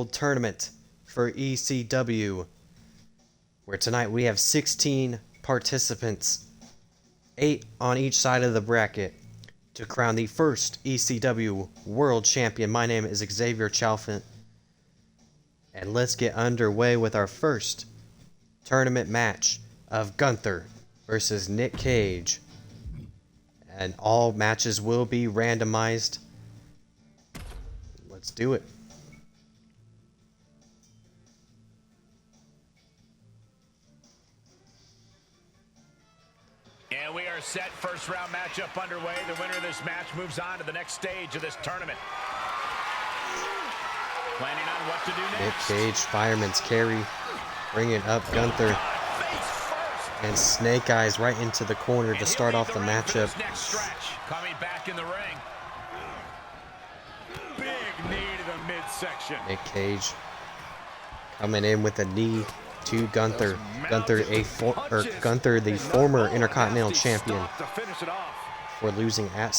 tournament for ECW, where tonight we have 16 participants, 8 on each side of the bracket, to crown the first ECW World Champion. My name is Xavier Chalfant, and let's get underway with our first tournament match of Gunther versus Nick Cage. And all matches will be randomized. Let's do it. And we are set. First round matchup underway. The winner of this match moves on to the next stage of this tournament. Planning on what to do next. Nick Cage, fireman's carry, bringing up Gunther. And Snake Eyes right into the corner to start off the matchup. Next stretch. Coming back in the ring. Big knee to the midsection. Nick Cage coming in with a knee to Gunther. Gunther, the former Intercontinental Champion, before losing at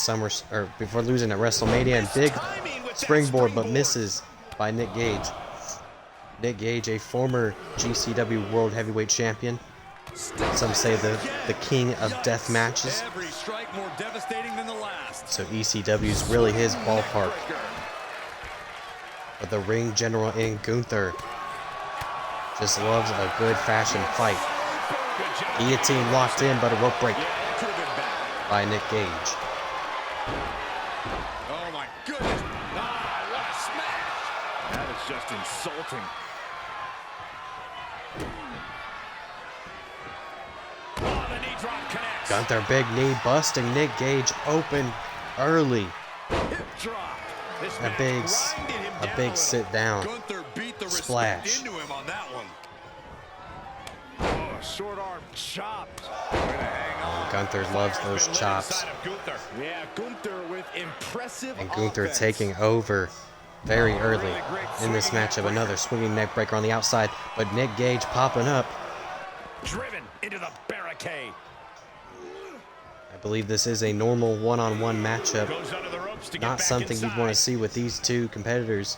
before losing at WrestleMania, and big springboard, but misses by Nick Gage. Nick Gage, a former GCW World Heavyweight Champion. Some say the king of death matches. So ECW is really his ballpark. But the ring general in Gunther just loves a good fashion fight. Guillotine locked in, but a rope break by Nick Gage. Oh my goodness. Ah, what a smash. That is just insulting. Oh, the knee drop connects. Gunther, big knee, busting Nick Gage open early. Hip drop. A big sit down splash. Into him on that one. Oh, short arm chopped. Gunther loves those chops. Yeah, Gunther with impressive And Gunther taking over very early in this matchup. Another swinging neck breaker on the outside, but Nick Gage popping up. Driven into the barricade. I believe this is a normal one-on-one matchup. Not something you'd want to see with these two competitors,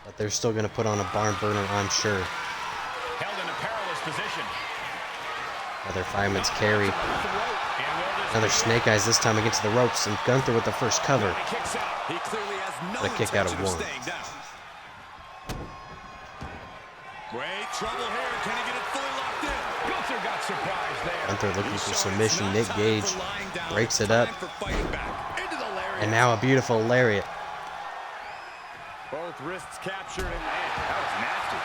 but they're still going to put on a barn burner, I'm sure. Held in a perilous position. Another fireman's carry. Another Snake Eyes, this time against the ropes, and Gunther with the first cover. A kick out of one. Great trouble here. Can he get it fully locked in? Gunther got surprised there. Gunther looking for submission. Nick Gage breaks it up. And now a beautiful lariat. Both wrists captured, and that was nasty.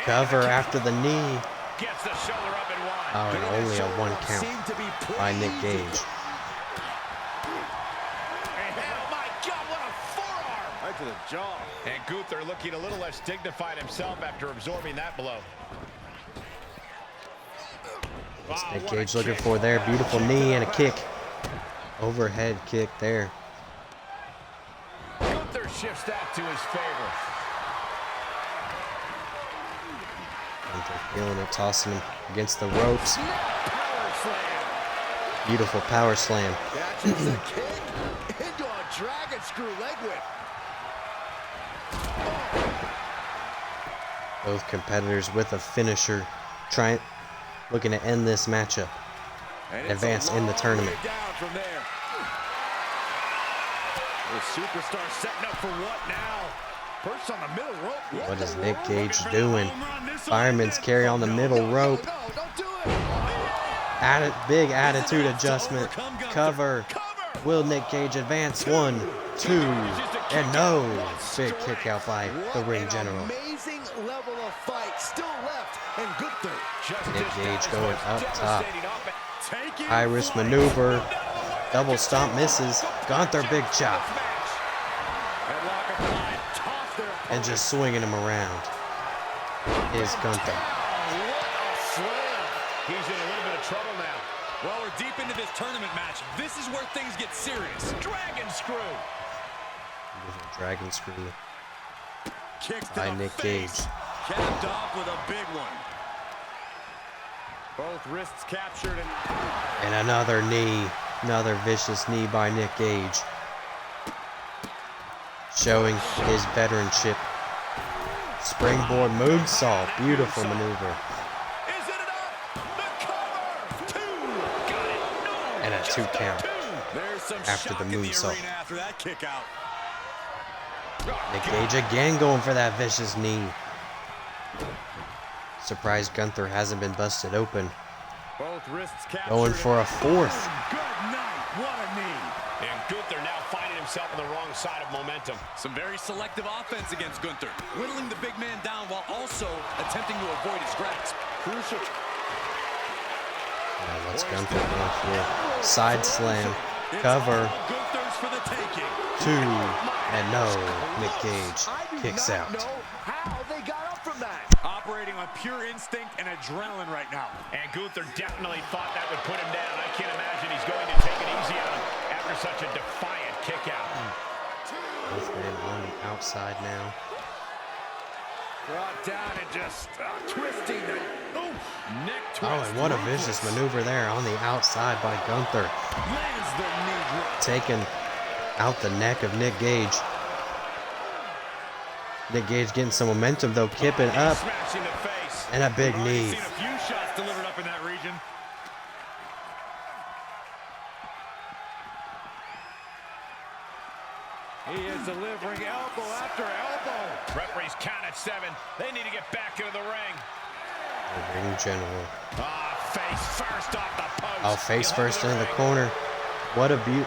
Cover after the knee. Gets the shoulder up in one. Oh, and only a 1 count by Nick Gage. Oh my God, what a forearm! Right to the jaw. And Gunther looking a little less dignified himself after absorbing that blow. What's Nick Gage looking for there? Beautiful knee and a kick. Overhead kick there. Gunther shifts that to his favor. Gunther feeling it, tossing him against the ropes. Beautiful power slam. Catches the kick into a dragon screw leg whip. Both competitors with a finisher, looking to end this matchup and advance in the tournament. The superstar setting up for what now? Perched on the middle rope. What is Nick Gage doing? Fireman's carry on the middle rope. Big attitude adjustment. Cover. Will Nick Gage advance? 1, 2, and no. Big kick out by the ring general. Amazing level of fight still left, and Gunther. Nick Gage going up top. High risk maneuver. Double stomp misses. Gunther big chop. And just swinging him around is Gunther. He's in a little bit of trouble now. Well, we're deep into this tournament match. This is where things get serious. Dragon screw. Dragon screw by Nick Gage. Capped off with a big one. Both wrists captured and another knee. Another vicious knee by Nick Gage. Showing his veteranship Springboard moonsault. Beautiful maneuver. Is it enough? The cover. 2. Got it. No. And a 2 Just count. 2. There's some After shock the in the moonsault. arena after that kick out. Nick Gage again going for that vicious knee. Surprised Gunther hasn't been busted open. Both wrists captured. Going for a 4th. Good night. What a knee. And Gunther now finding himself on the wrong side of momentum. Some very selective offense against Gunther, whittling the big man down while also attempting to avoid his grasp. Crucial. What's Gunther going for? Side slam. Cover. Gunther's for the taking. 2. And no. Nick Gage kicks out. I do not know how they got up from that. Operating on pure instinct and adrenaline right now. And Gunther definitely thought that would put him down. I can't imagine he's going to take it easy on him after such a defiant kick out. Both men on the outside now. Brought down and just twisting the neck twist. Oh, and what a vicious maneuver there on the outside by Gunther. Lands the knee drop. Taking out the neck of Nick Gage. Nick Gage getting some momentum though, kipping up. Smashing the face. And a big We've knee. seen a few shots delivered up in that region. He is delivering elbow after elbow. Referees count at 7. They need to get back into the ring. The ring general. Face first off the post. Oh, face He'll first hold into the ring. corner. What a beaut.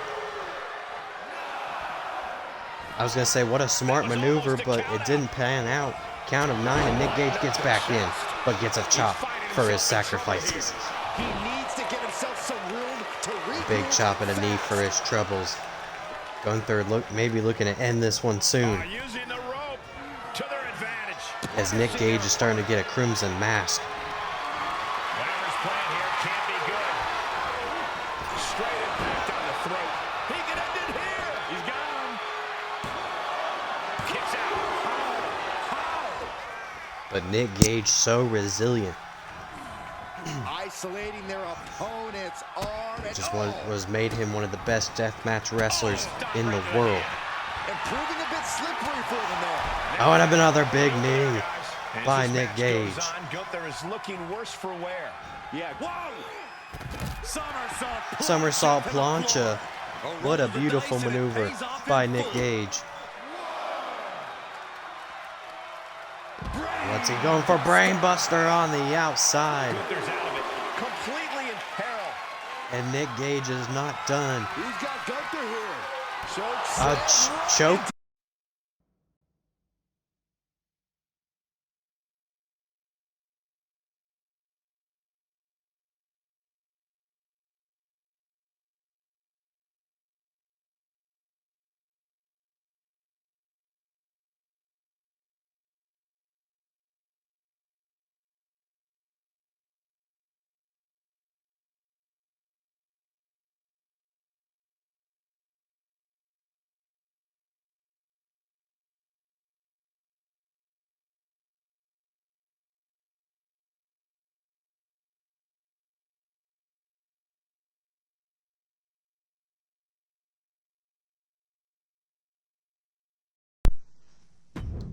I was going to say, what a smart maneuver, but it didn't pan out. Count of 9, and Nick Gage gets back in, but gets a chop for his sacrifices. He needs to get himself some room to read. Big chop and a knee for his troubles. Gunther maybe looking to end this one soon, Using the rope to their advantage. as Nick Gage is starting to get a crimson mask. Whatever's playing here can't be good. Straight impact on the throat. He can end it here. He's got him. Kicks out. But Nick Gage so resilient. Isolating their opponent's arm and Just was made him one of the best deathmatch wrestlers in the world. and proving a bit slippery for them there. Oh, and another big knee As by this Nick match Gage. goes on, Gunther is looking worse for wear. Yeah. Whoa! Somersault plancha. What a beautiful maneuver by Nick Gage. What's he going for? Brainbuster on the outside. Gunther's out of it. Completely in peril. And Nick Gage is not done. He's got Gunther here. Choke A slam. choke.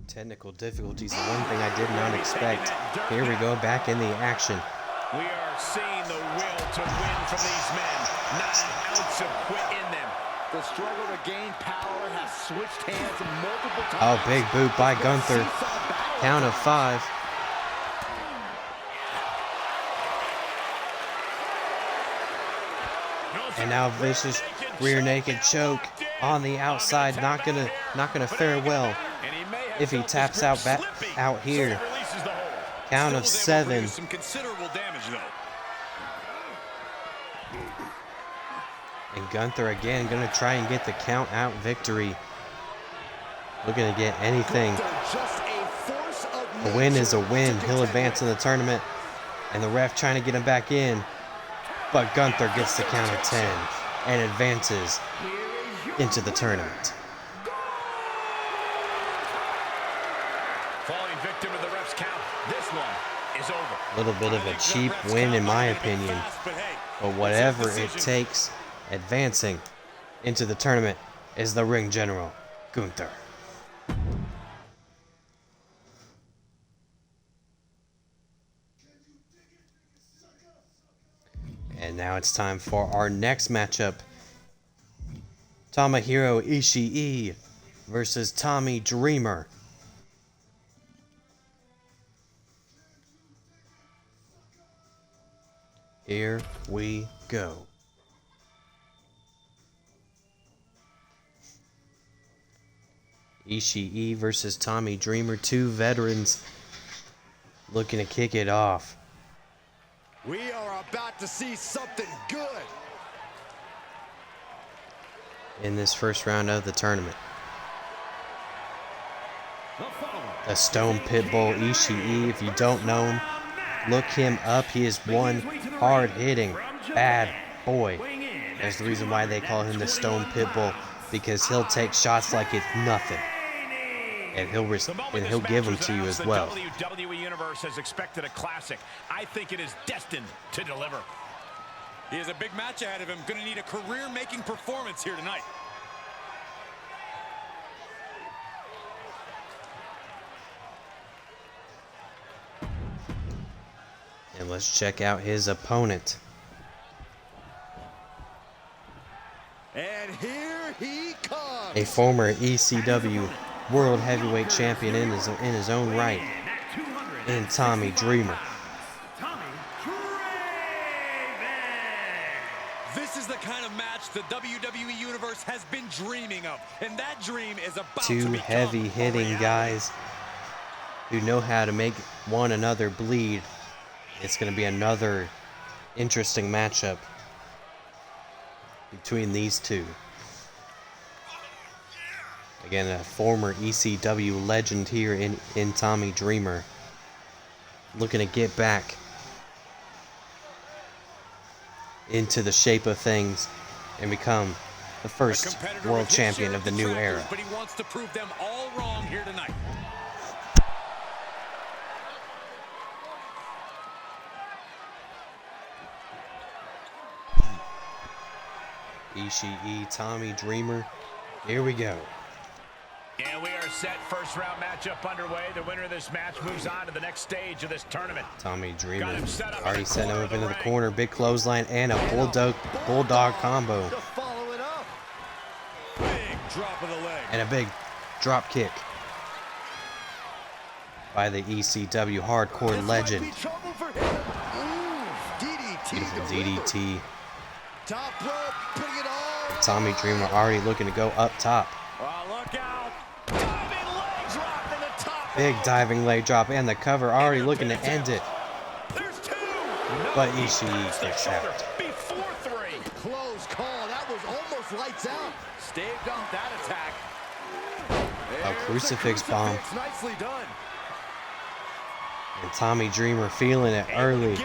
Technical difficulties, the one thing I did not expect. Here we go, back in the action. We are seeing the will to win from these men. Not an ounce of quit in them. The struggle to gain power has switched hands multiple Oh, times. big boot by Gunther. Count of 5. And now vicious rear naked choke on the outside. Not gonna fare well if he taps out out here. Count of 7. Some considerable damage though. And Gunther again gonna try and get the count out victory. Looking to get anything. Just a force of A win is a nature win. to He'll contend advance in with. the tournament. And the ref trying to get him back in. But Gunther gets the count of 10 and advances into the tournament. Falling victim to the ref's count. This one is over. A little bit of a cheap win in my opinion. But whatever it takes, advancing into the tournament is the ring general, Gunther. And now it's time for our next matchup. Tomohiro Ishii versus Tommy Dreamer. Here we go. Ishii versus Tommy Dreamer, two veterans looking to kick it off. We are about to see something good In this first round of the tournament. The Stone Pitbull Ishii, if you don't know him, look him up. He is one hard-hitting bad boy. There's the reason why they call him the Stone Pitbull, because he'll take shots like it's nothing. And he'll give them to you as well. The WWE Universe has expected a classic. I think it is destined to deliver. He has a big match ahead of him. Going to need a career-making performance here tonight. And let's check out his opponent. and here he comes. A former ECW World Heavyweight Champion in his own right, in Tommy Dreamer. This is the kind of match the WWE Universe has been dreaming of, and that dream is about to Two become heavy-hitting guys who know how to make one another bleed. It's going to be another interesting matchup between these two. Again, a former ECW legend here in Tommy Dreamer, looking to get back into the shape of things and become the first world champion of the new era. But he wants to prove them all wrong here tonight. Ishii, Tommy Dreamer, here we go. And we are set. First round matchup underway. The winner of this match moves on to the next stage of this tournament. Tommy Dreamer already setting him up into the ring. corner. Big clothesline and a bulldog combo. To follow it up. Big drop of the leg. And a big drop kick by the ECW hardcore This legend. might be trouble for him. Ooh, DDT. Beautiful delivered. DDT. Top rope, putting it all. Tommy Dreamer already looking to go up top. Oh, look out. Diving leg drop to the top. Big diving leg drop and the cover already looking to end it. There's two. But Ishii kicks out. Before three. Close call. That was almost lights out. Staved off that attack. A crucifix bomb. Nicely done. And Tommy Dreamer feeling it early,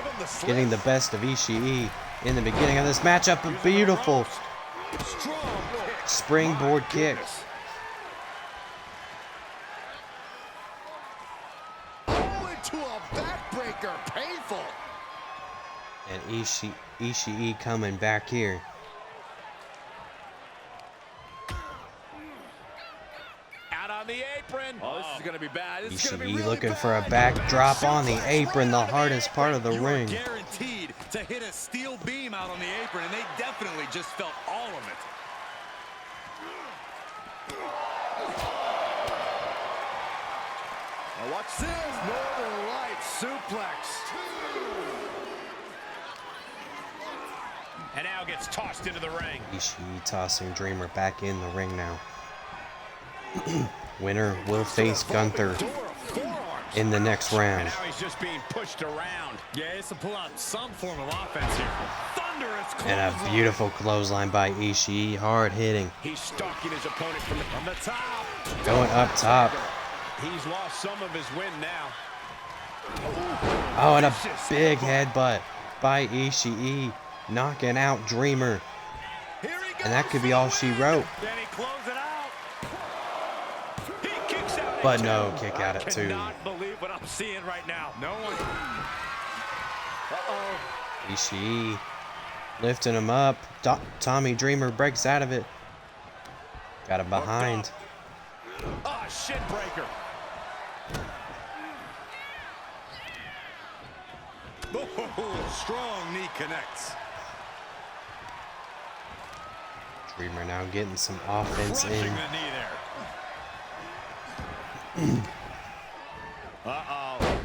getting the best of Ishii in the beginning of this matchup. A beautiful Strong kick. springboard kick. Oh, into a backbreaker. Painful. And Ishii coming back here. Out on the apron. Oh, this is going to be bad. This is gonna be Ishii really looking bad. for a backdrop on the apron, the hardest part of the You ring. are guaranteed to hit a steel beam out on the apron, and they definitely just felt all of it. Now watch this. Northern Lights suplex. And now gets tossed into the ring. Ishii tossing Dreamer back in the ring now. Winner will face Gunther in the next round. Now he's just being pushed around. Yeah, it's to pull out some form of offense here. Thunderous And a clothesline. beautiful clothesline by Ishii, hard hitting. He's stalking his opponent from the top. Going up top. He's lost some of his wind now. Oh, and a big headbutt by Ishii, knocking out Dreamer. Here he goes. And that could be all she wrote. Then he closes it out. He kicks out. But at no, two. kick out at two. I cannot believe what I'm seeing right now. No one. Uh-oh. Ishii lifting him up. Tommy Dreamer breaks out of it. Got him behind. Ah, shin breaker. Oh, strong knee connects. Dreamer now getting some offense Crushing in. the knee there. Uh-oh.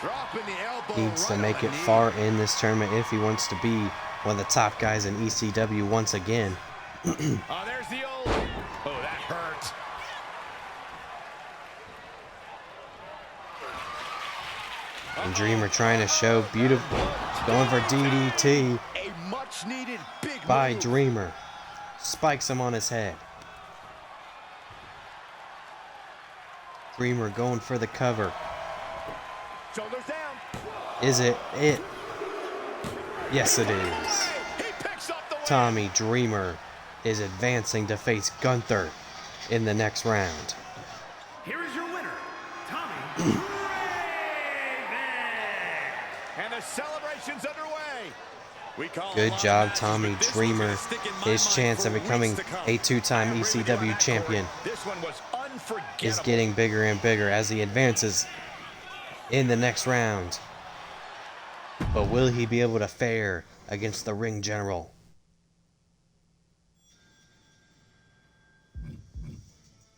Dropping the elbow. Needs to right make on it the knee. far in this tournament if he wants to be one of the top guys in ECW once again. Oh, there's the old. Oh, that hurt. And Dreamer trying to show beautiful, going for DDT A much needed big by move. Dreamer. Spikes him on his head. Dreamer going for the cover. Shoulders down. Is it it? Yes, it is. He picks up the win. Tommy Dreamer is advancing to face Gunther in the next round. Here is your winner, Tommy Raven. And the celebration's underway. We call a Good lot of job, matches, Tommy but this one's Dreamer. gonna stick in my His mind chance for of weeks becoming to come. a two-time I really ECW like champion This one was unforgettable. is getting bigger and bigger as he advances in the next round. But will he be able to fare against the ring general?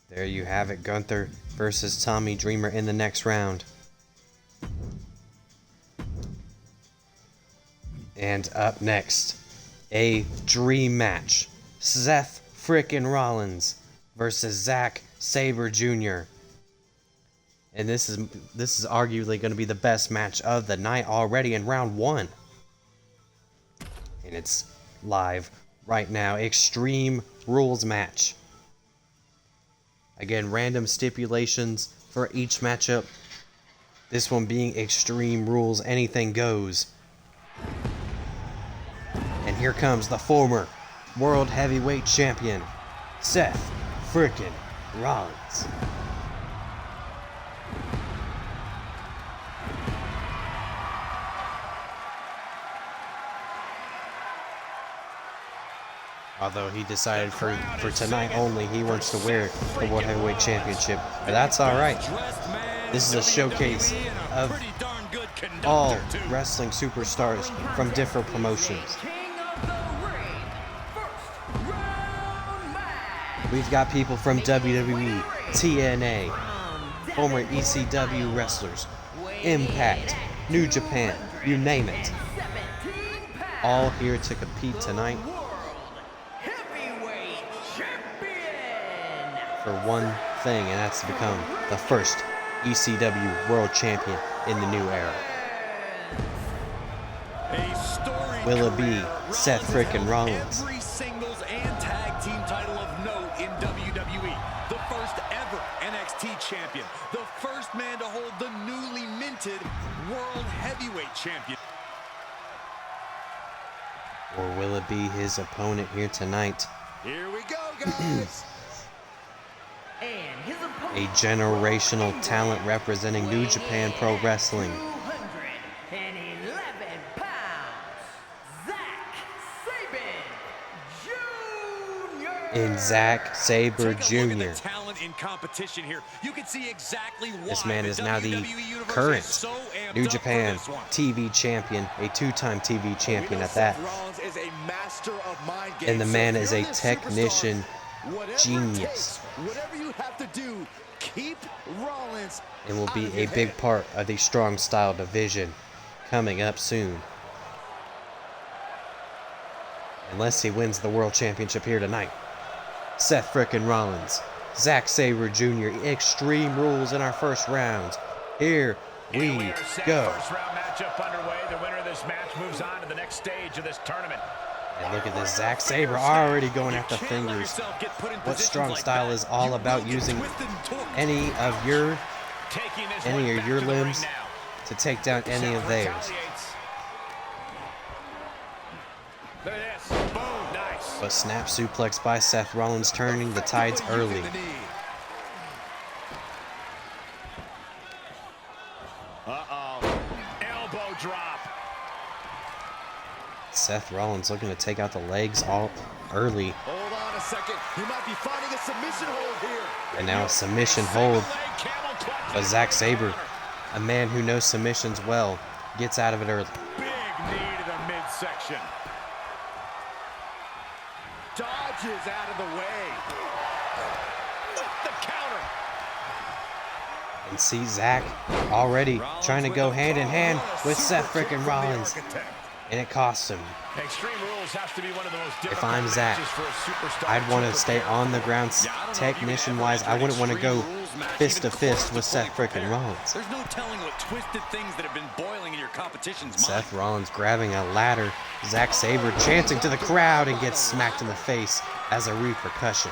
There you have it, Gunther versus Tommy Dreamer in the next round. And up next, a dream match. Seth frickin' Rollins versus Zack Sabre Jr. And this is arguably going to be the best match of the night already in round 1. And it's live right now. Extreme Rules match. Again, random stipulations for each matchup. This one being Extreme Rules, anything goes. And here comes the former World Heavyweight Champion, Seth frickin' Rollins. Although he decided for tonight only he wants to wear the World Heavyweight Championship. But that's alright. This is a showcase of all wrestling superstars from different promotions. We've got people from WWE, TNA, former ECW wrestlers, Impact, New Japan, you name it. All here to compete tonight for one thing, and that's to become the first ECW World Champion in the new era. Will it be Seth frickin' Rollins? Every singles and tag team title of note in WWE. The first ever NXT champion. The first man to hold the newly minted World Heavyweight Champion. Or will it be his opponent here tonight? Here we go, guys. A generational talent representing New Japan Pro Wrestling. 211 pounds, Zack Sabre Jr. In Zack Sabre Take a look at Jr. the talent in competition here. You can see exactly why This man is now the WWE universe current is so amped New up for Japan this one. TV champion, a two-time TV champion at that. Rollins is a master of mind games. And the man So if is a you're this technician superstar, whatever genius. it takes, whatever you have to do, keep Rollins And will out be of a your big head. part of the Strong Style division coming up soon. Unless he wins the World Championship here tonight. Seth frickin' Rollins, Zack Sabre Jr., Extreme Rules in our first round. Here we go. First round matchup underway. The winner of this match moves on to the next stage of this tournament. And look at this, Zack Sabre already going after Can't let fingers. yourself get put in What positions Strong like Style that. is all You about, will get using twisted and torn. any of your Taking this Any one of back your to the ring limbs now. to take down any of Seth theirs. retaliates. Look at this. Boom. Nice. But snap suplex by Seth Rollins, turning the tides early. Uh-oh. Elbow drop. Seth Rollins looking to take out the legs all early. Hold on a second. He might be finding a submission hold here. And now a submission hold. But Zack Sabre, a man who knows submissions well, gets out of it early. Big knee to the midsection. Dodge dodges out of the way. The counter. And see Zach already trying to go hand in hand with Seth freaking Rollins. And it costs him. Extreme Rules has to be one of the most If I'm Zach, I'd want to stay on the ground technician-wise. I wouldn't want to go fist to fist with Seth freaking Rollins. There's no telling what twisted things that have been boiling in your competition's mind. Seth Rollins grabbing a ladder. Zack Sabre chanting to the crowd and gets smacked in the face as a repercussion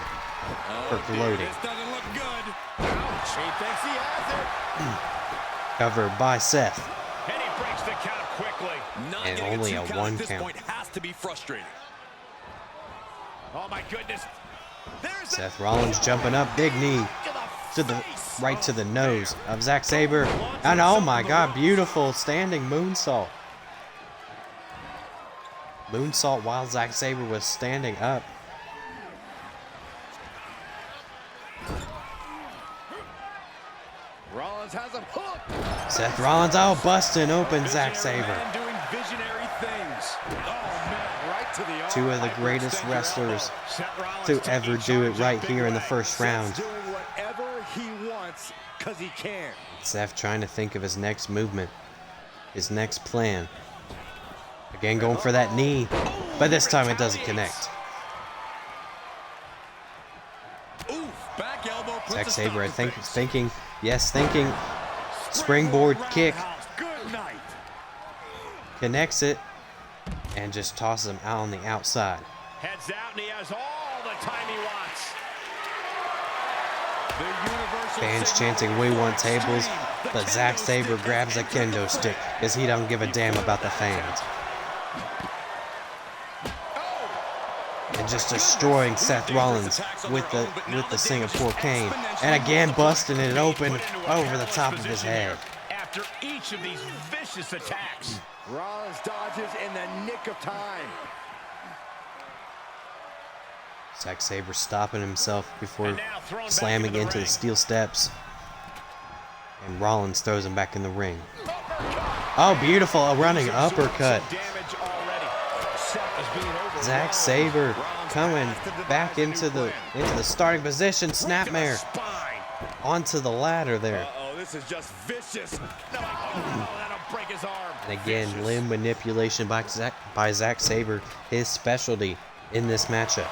for gloating. This doesn't look good. Ouch. He thinks he has it. Covered by Seth. And he breaks the count quickly. Not And getting only two a count one at this count. point has to be frustrating. Oh my goodness. There's Seth Rollins jumping up, big knee to the right to the nose of Zack Sabre. And oh my God, beautiful standing moonsault. Moonsault while Zack Sabre was standing up. Rollins has him hooked. Seth Rollins, oh, busting open Zack Sabre. Man doing visionary things. Oh man, right to the arm. Two of the greatest wrestlers to ever do it right here in the first round. Doing whatever he wants because he can. Seth trying to think of his next movement, his next plan. Again, going for that knee, but this time it doesn't connect. Oof, back elbow puts Zack a Sabre, I stop to think, things. thinking, springboard kick, Good night. connects it, and just tosses him out on the outside. heads out and he has all the time he wants. The universal Fans signal chanting, "We want for tables," extreme. The but Zack kendo Sabre stick grabs a has entered the kendo stick fray. because he don't give a damn about the fans. And just destroying Seth Rollins with the Singapore cane, and again busting it open over the top of his head. After each of these vicious attacks. Rollins dodges in the nick of time. Zack Sabre stopping himself before And now thrown back slamming into the into the ring. steel steps. And Rollins throws him back in the ring. Oh, beautiful, a running uppercut. Some damage already. Seth is being overwhelmed. Zack Sabre coming back into the starting position, snapmare Spine. onto the ladder there. Uh-oh, this is just vicious. No, oh, that'll break his arm. And again, limb manipulation by Zack Sabre, his specialty in this matchup.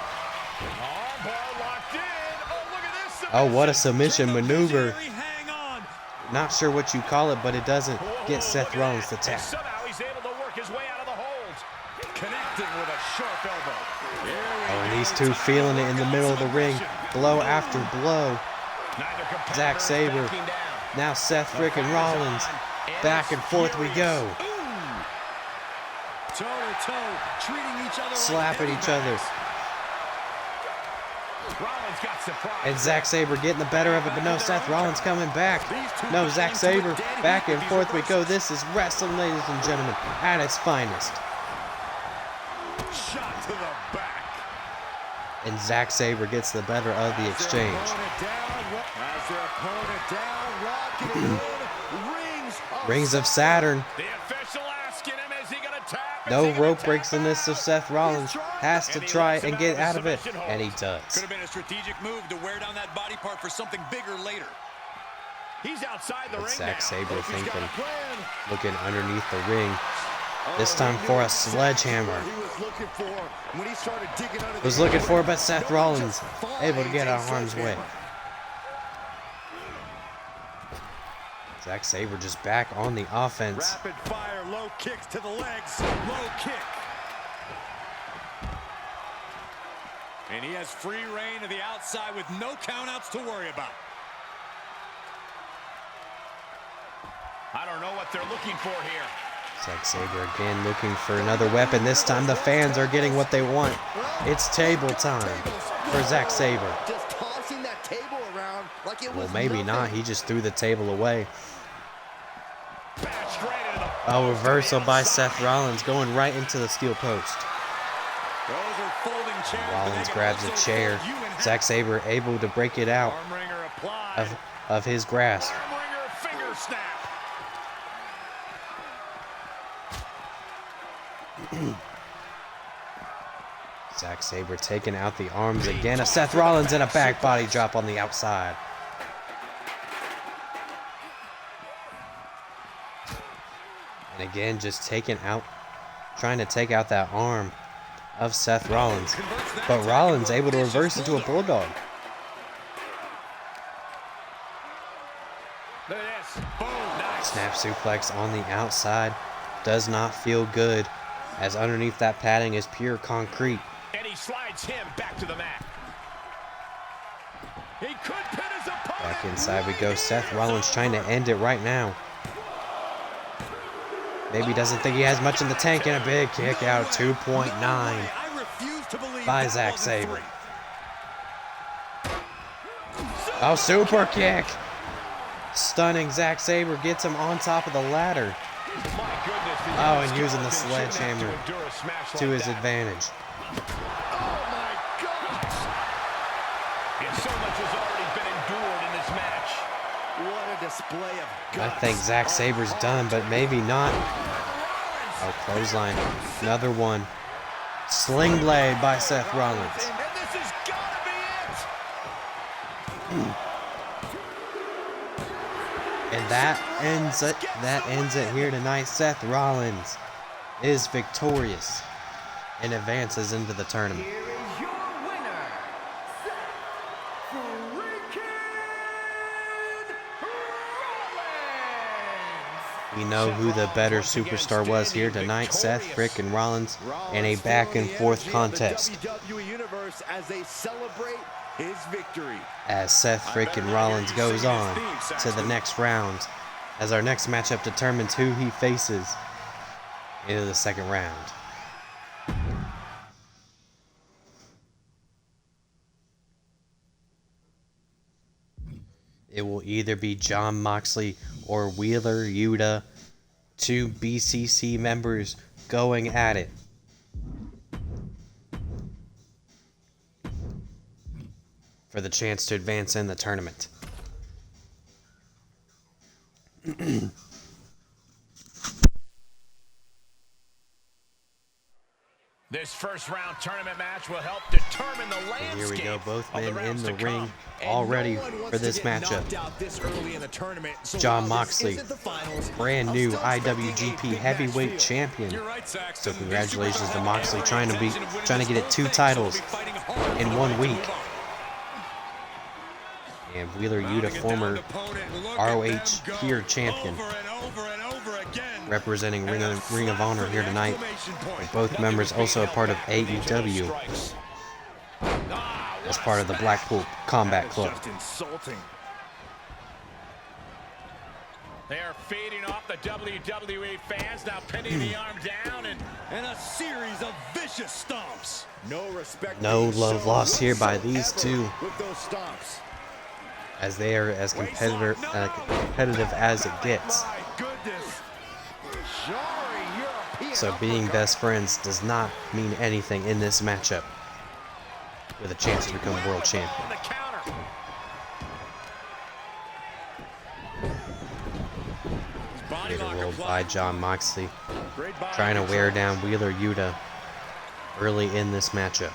Armbar locked in. Oh, look at this. Oh, what a submission maneuver. Visionary hang on. Not sure what you call it, but it doesn't get Seth Rollins to And tap. somehow he's able to work his way out of the hold. Connecting with a sharp elbow. Here we Oh, and go. these two feeling it in the middle of the ring, blow after blow. Neither competitor Zack is Sabre, backing down. now Seth freaking Rollins. Back and forth we go, Toe to toe, treating each other slapping like each other. heavyweights. Rollins got surprised. And Zack Sabre getting the better of it, but no, Seth Rollins coming back. No, Zack Sabre, back and forth we go. This is wrestling, ladies and gentlemen, at its finest. Shot to the back. And Zack Sabre gets the better of the exchange. Has their opponent down, locking it in. Rings of Saturn. The official asking him, is he going to tap? Is No he gonna rope tap breaks in this of Seth Rollins. Has to And he try lets him and get out out of of it, submission hold. and he Could does. have been a strategic move to wear down that body part for something bigger later. He's outside the ring Zack now. Sabre He's got thinking, a plan. looking underneath the ring. This time for a sledgehammer. He was looking for when he started digging under the Was looking ring. for it, but Seth No one Rollins just able to get out of finds harm's a way. sledgehammer. Zack Sabre just back on the offense. Rapid fire, low kicks to the legs. Low kick. And he has free reign to the outside with no countouts to worry about. I don't know what they're looking for here. Zack Sabre again looking for another weapon. This time the fans are getting what they want. It's table time for Zack Sabre. Just tossing that table around like it Well, was maybe nothing. not. He just threw the table away. Back straight into the Oh, post reversal on the by outside. Seth Rollins going right into the steel post. Those are folding chairs. but Rollins they can grabs a also chair. fold you in half. Zack Sabre able to break it out Arm wringer applied. of his grasp. Arm wringer finger snap. Zack Sabre taking out the arms again of Seth Rollins and a back body drop on the outside. And again, just trying to take out that arm of Seth Rollins. But Rollins able to reverse into a bulldog. Look at this. Boom. Nice. Snap suplex on the outside. Does not feel good, as underneath that padding is pure concrete. And he slides him back to the mat. He could pin his opponent. Back inside we go. Seth Rollins trying to end it right now. Maybe doesn't think he has much in the tank, and a big kick out. 2.9 by Zack Sabre. Oh, super kick. Stunning. Zack Sabre gets him on top of the ladder. Oh, and using the sledgehammer to his advantage. Oh my gosh! And so much has already been endured in this match. What a display of guts. I think Zack Sabre's done, but maybe not. Oh, clothesline. Another one. Sling blade by Seth Rollins. And this has got to be it. And that ends it here tonight. Seth Rollins is victorious and advances into the tournament. Here is your winner, Seth freaking Rollins. We know who the better superstar was here tonight. Seth freaking Rollins in a back and forth contest. WWE Universe as they celebrate his victory. As Seth freaking Rollins goes on to the next round, as our next matchup determines who he faces into the second round. It will either be Jon Moxley or Wheeler Yuta, two BCC members going at it. For the chance to advance in the tournament. This first round tournament match will help determine the landscape. Here we go, both men in rounds the to ring, come. all ready for this matchup. Jon Moxley, brand new IWGP Heavyweight Champion. So congratulations to Moxley, trying to get it 2 titles in 1 week. And Wheeler Yuta, former ROH Pure Champion, representing Ring of Honor here tonight. And both members also a part of AEW as part of the Blackpool Combat Club. They are feeding off the WWE fans, now pinning the arm down and a series of vicious stomps. No respect. No love lost here by these two, With those stomps. as they are as competitive as it gets. My goodness. Jarring European So being uppercut. best friends does not mean anything in this matchup with a chance to become world champion. on the counter. Body Later lock rolled applied. by Jon Moxley, Great body trying to wear control. down Wheeler Yuta early in this matchup.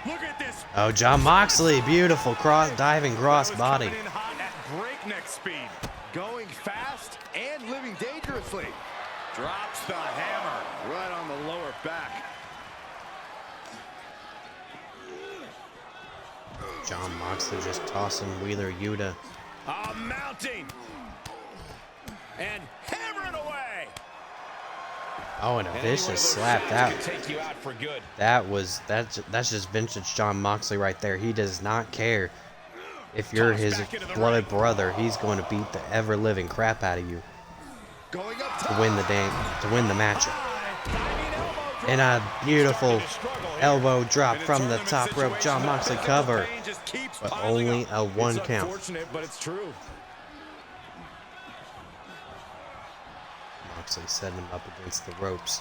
Look at this. Oh, Jon Moxley, beautiful diving cross body. Coming in hot at breakneck speed. Going fast and living dangerously. Drops the hammer. Right on the lower back. Jon Moxley just tossing Wheeler Yuta. Mounting. And hammering away. Oh, and a vicious slap. Can take you out for good. That's just vintage Jon Moxley right there. He does not care if you're his blood brother. He's going to beat the ever-living crap out of you Going up to top. win the matchup. And a beautiful elbow drop from the top rope. Jon Moxley cover, but only a 1 count. Unfortunate, but it's true. Moxley setting him up against the ropes.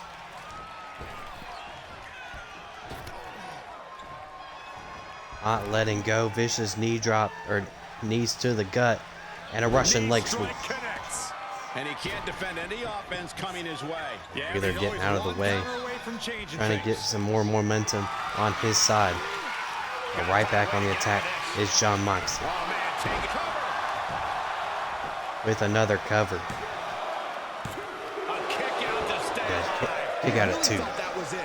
Not letting go. Vicious knee drop, or knees to the gut, and a Russian leg sweep. Connects. And he can't defend any offense coming his way. Yeah, Wheeler getting out of the way, trying to get some more momentum on his side. But right back on the attack is Jon Moxley with another cover. A kick out to stay alive. Kick out at 2. That was it.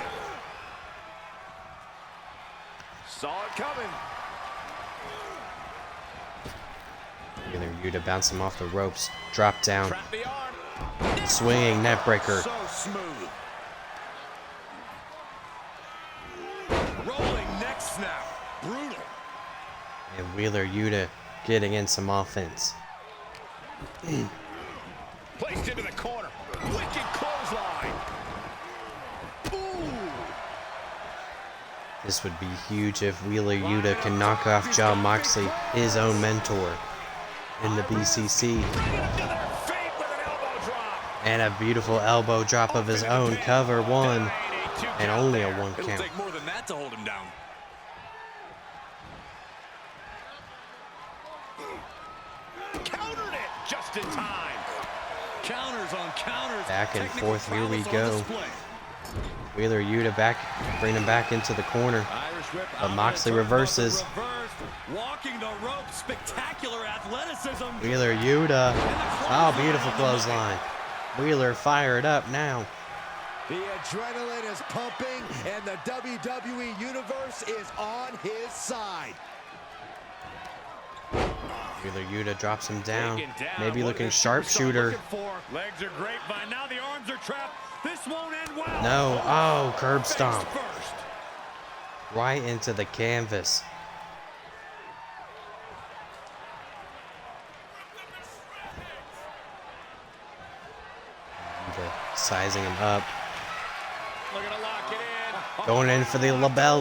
Saw it coming. Wheeler Yuta bounce him off the ropes, drop down, Trap the arm. swinging net breaker. So smooth. Rolling neck snap. Brutal. And Wheeler Yuta getting in some offense. Placed into the corner. Wicked clothesline. Ooh. This would be huge if Wheeler Yuta can knock off Jon Moxley, his own mentor in the BCC. Into their feet with an elbow drop. And a beautiful elbow drop of his own, cover 1, and only a 1 It'll count. take more than that to hold him down. Countered it just in time. Counters on counters. Back and Technical forth, here we prowess on go. display. Wheeler Yuta back, bring him back into the corner. Irish whip But out Moxley of the turnbuckle, reverses. reversed, walking the rope, spectacular athleticism. Wheeler Yuta. Oh, beautiful clothesline. Wheeler fired up now. The adrenaline is pumping, and the WWE Universe is on his side. Wheeler Yuta drops him down. Taken down. Maybe What looking is sharpshooter. looking for? Legs are grapevine. Now the arms are trapped. This won't end well. No. Oh, curb Face stomp. first. Right into the canvas. Yuta sizing him up. Looking to lock it in. Going in for the label lock. Bell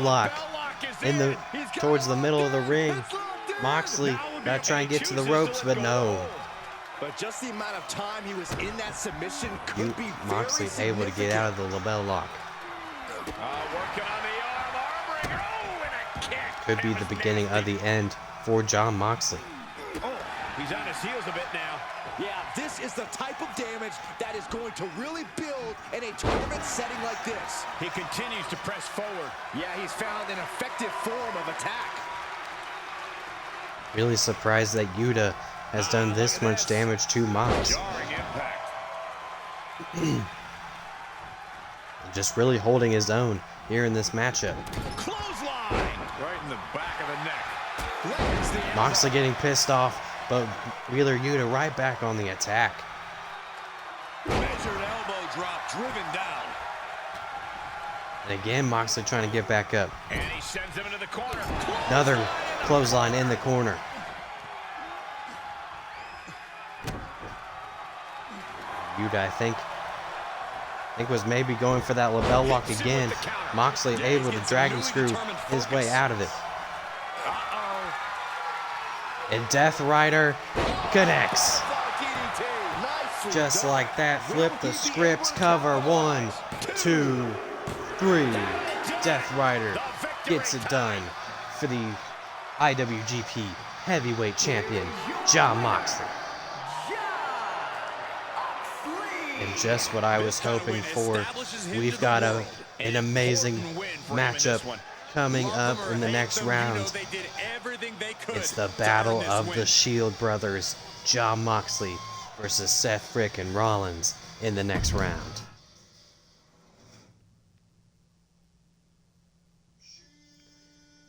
lock is In the He's got towards it the middle of the together. ring. It's locked in. Moxley Now will be gotta try and get to the chooses ropes, to but let no. go. But just the amount of time he was in that submission could be Moxley very able to get out of the label lock. Working on the arm breaker. Oh, and a kick. Could be That the was beginning of nasty. the end for Jon Moxley. Oh, he's on his heels a bit now. Yeah, this is the type of damage that is going to really build in a tournament setting like this. He continues to press forward. Yeah, he's found an effective form of attack. Really surprised that Yuta has done this much damage to Mox. Jarring impact. Just really holding his own here in this matchup. Clothesline. Right in the back of the neck. Lands the Moxley getting pissed off, but Wheeler Yuta right back on the attack. Measured elbow drop, driven down. And again, Moxley trying to get back up. And he sends him into the corner. Another clothesline in the corner. Yuta, I think was maybe going for that label lock again. Moxley able to dragon screw his way out of it. Uh-oh. And Death Rider connects. Nicely Just done. like that, flip the scripts, cover 1, 2, 3. Death Rider gets it done for the IWGP Heavyweight Champion, Jon Moxley. And just what I was hoping for, we've got an amazing matchup coming up in the next round. It's the Battle of the Shield Brothers, Jon Moxley versus Seth frickin' Rollins in the next round.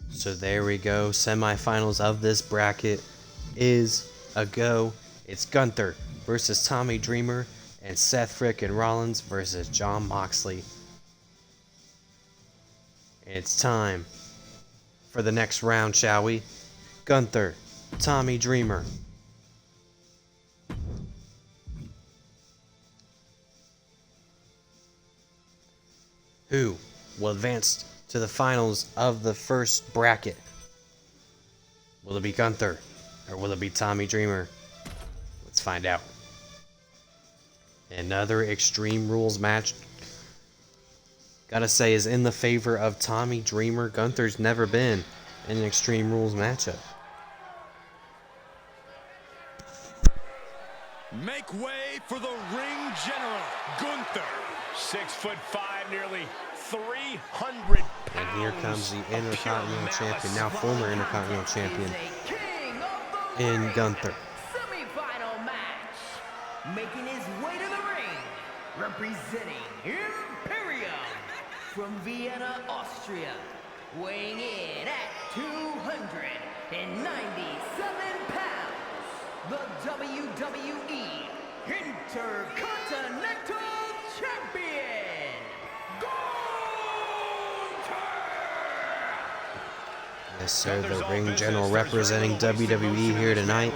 So there we go. Semifinals of this bracket is a go. It's Gunther versus Tommy Dreamer and Seth frickin' Rollins versus Jon Moxley. It's time for the next round, shall we? Gunther, Tommy Dreamer. Who will advance to the finals of the first bracket? Will it be Gunther or will it be Tommy Dreamer? Let's find out. Another Extreme Rules match, gotta say, is in the favor of Tommy Dreamer. Gunther's never been in an Extreme Rules matchup. Make way for the ring general, Gunther. 6'5", nearly 300 pounds. And here comes the Intercontinental Champion, now former Intercontinental Champion, in Gunther. Semi-final match. Making his way to the ring, representing Imperium from Vienna, Austria, weighing in at 297 pounds, the WWE Intercontinental Champion, Gunther! Yes, sir, the ring general representing WWE here tonight.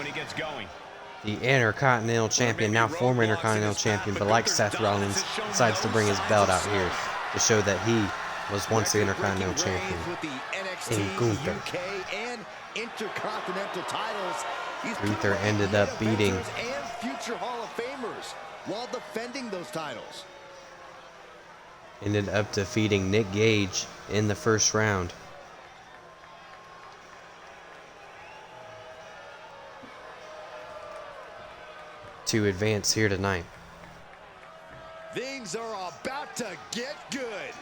The Intercontinental Champion, now former Intercontinental Champion, but like Seth Rollins, decides to bring his belt out here to show that he was once the Intercontinental Champion in Gunther. UK and Intercontinental titles. Gunther ended up beating and future Hall of Famers while defending those titles. ended up defeating Nick Gage in the first round. To advance here tonight. Things are about to get good.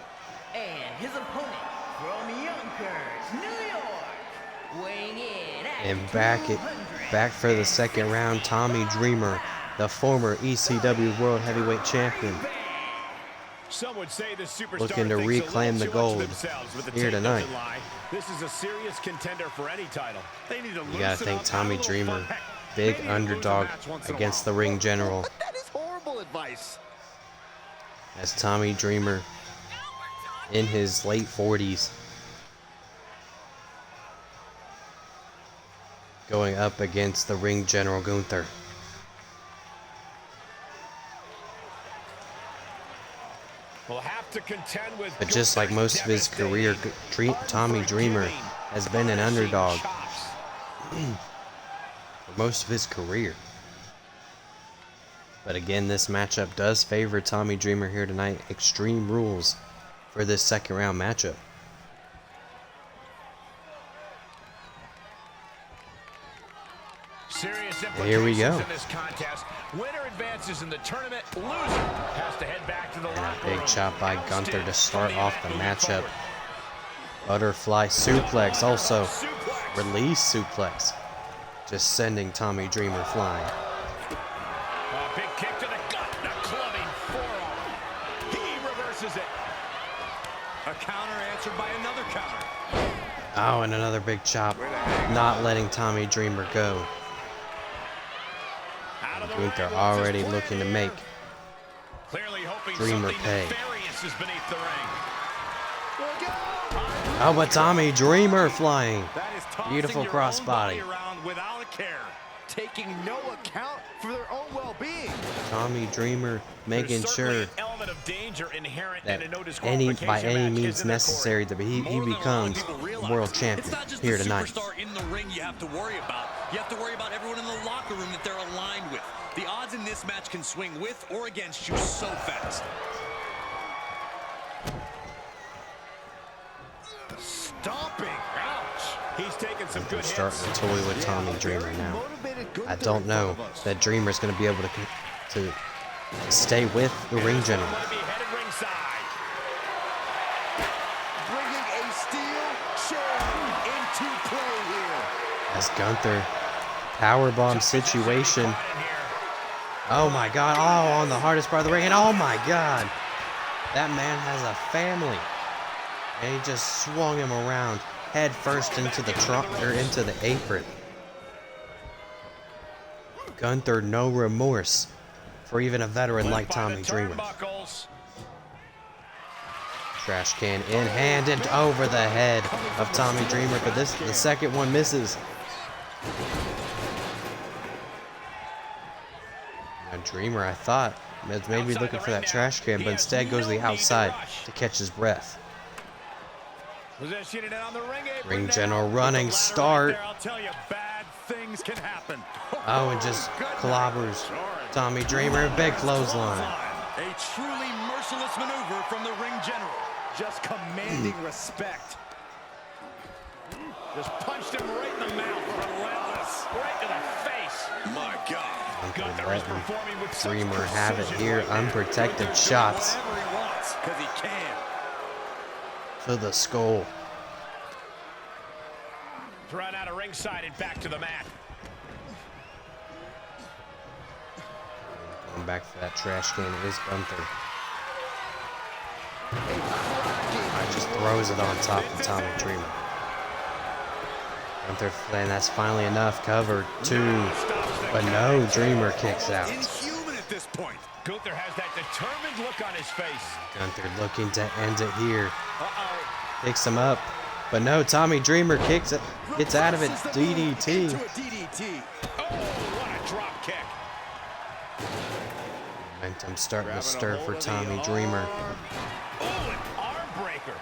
And his opponent from Yonkers, New York, weighing in at And back for the second round, Tommy Dreamer, the former ECW World Heavyweight Champion, Some would say the superstar looking to thinks a reclaim the little too much gold of themselves with the here tape tonight. doesn't lie. This is a serious contender for any title. They need to You gotta thank Tommy Dreamer, big underdog against the ring general, That is horrible advice. as Tommy Dreamer in his late 40s going up against the ring general Gunther. Will have to contend with But just like most of his career, Tommy Dreamer has been an underdog for most of his career. But again, this matchup does favor Tommy Dreamer here tonight. Extreme Rules for this second round matchup. Serious And here we go. implications in this contest. Winner advances in the tournament. Loser has to head back to the And a locker big room. chop by Gunther to start off the Moving matchup. forward. Butterfly suplex, also Suplex. release suplex. Just sending Tommy Dreamer flying. A big kick to the gut, and a clubbing forearm. He reverses it. A counter answered by another counter. Oh, and another big chop. Not letting Tommy Dreamer go. Out of the Gunther ring, already what's his looking to plan make here? Clearly hoping Dreamer something pay. nefarious is beneath the ring. Oh, but Tommy Dreamer flying. That is tossing Beautiful your crossbody. own body around without a care. Taking no account for their own well-being. Tommy Dreamer making There's sure certainly an element of danger inherent that in a no by disqualification any match means is in the necessary that he More than a lot of becomes people realize, world it's champion not just here the tonight. superstar in the ring you have to worry about. You have to worry about everyone in the locker room that they're aligned with. The odds in this match can swing with or against you so fast. Stomping. Ouch. He's taking some We're good hits. starting to toy with Tommy Dreamer now. Motivated Gunther I don't in know front of us. that Dreamer's going to be able to stay with the ring general. Might be headed ringside. Bringing a steel chair into play here. As Gunther, powerbomb situation. Caught in here. Oh my God! Oh, on the hardest part of the ring, and oh my God, that man has a family, and he just swung him around head first into the into the apron. Gunther, no remorse for even a veteran like By the Tommy Dreamer. turnbuckles. Trash can in hand and over the head of Tommy Dreamer, but the second one misses. Now Dreamer, I thought, was maybe looking for that trash can, but instead goes to the outside to catch his breath. Positioning it on the ring apron Ring now. general With the running, ladder start. right there, I'll tell you, bad things can happen. Oh, and just clobbers Tommy Dreamer, big clothesline. A truly merciless maneuver from the ring general. Just commanding respect. Just punched him right in the mouth. Relentless. Right to the face. My God. Gunther is performing with such Dreamer have it precision here. right now. Unprotected shots Whatever he wants, 'cause he can. to the skull. Thrown out of ringside and back to the mat. Going back for that trash can is Gunther. Just throws it on top of Tommy Dreamer. Gunther, and that's finally enough. Cover 2, but no, Dreamer kicks out. Inhuman at this point. Gunther has that determined look on his face. Gunther looking to end it here. Uh-oh. Picks him up, but no, Tommy Dreamer kicks it, gets out of it. DDT. Into a DDT. Oh, what a drop kick. Momentum starting to stir for Tommy Dreamer. Oh, an arm breaker.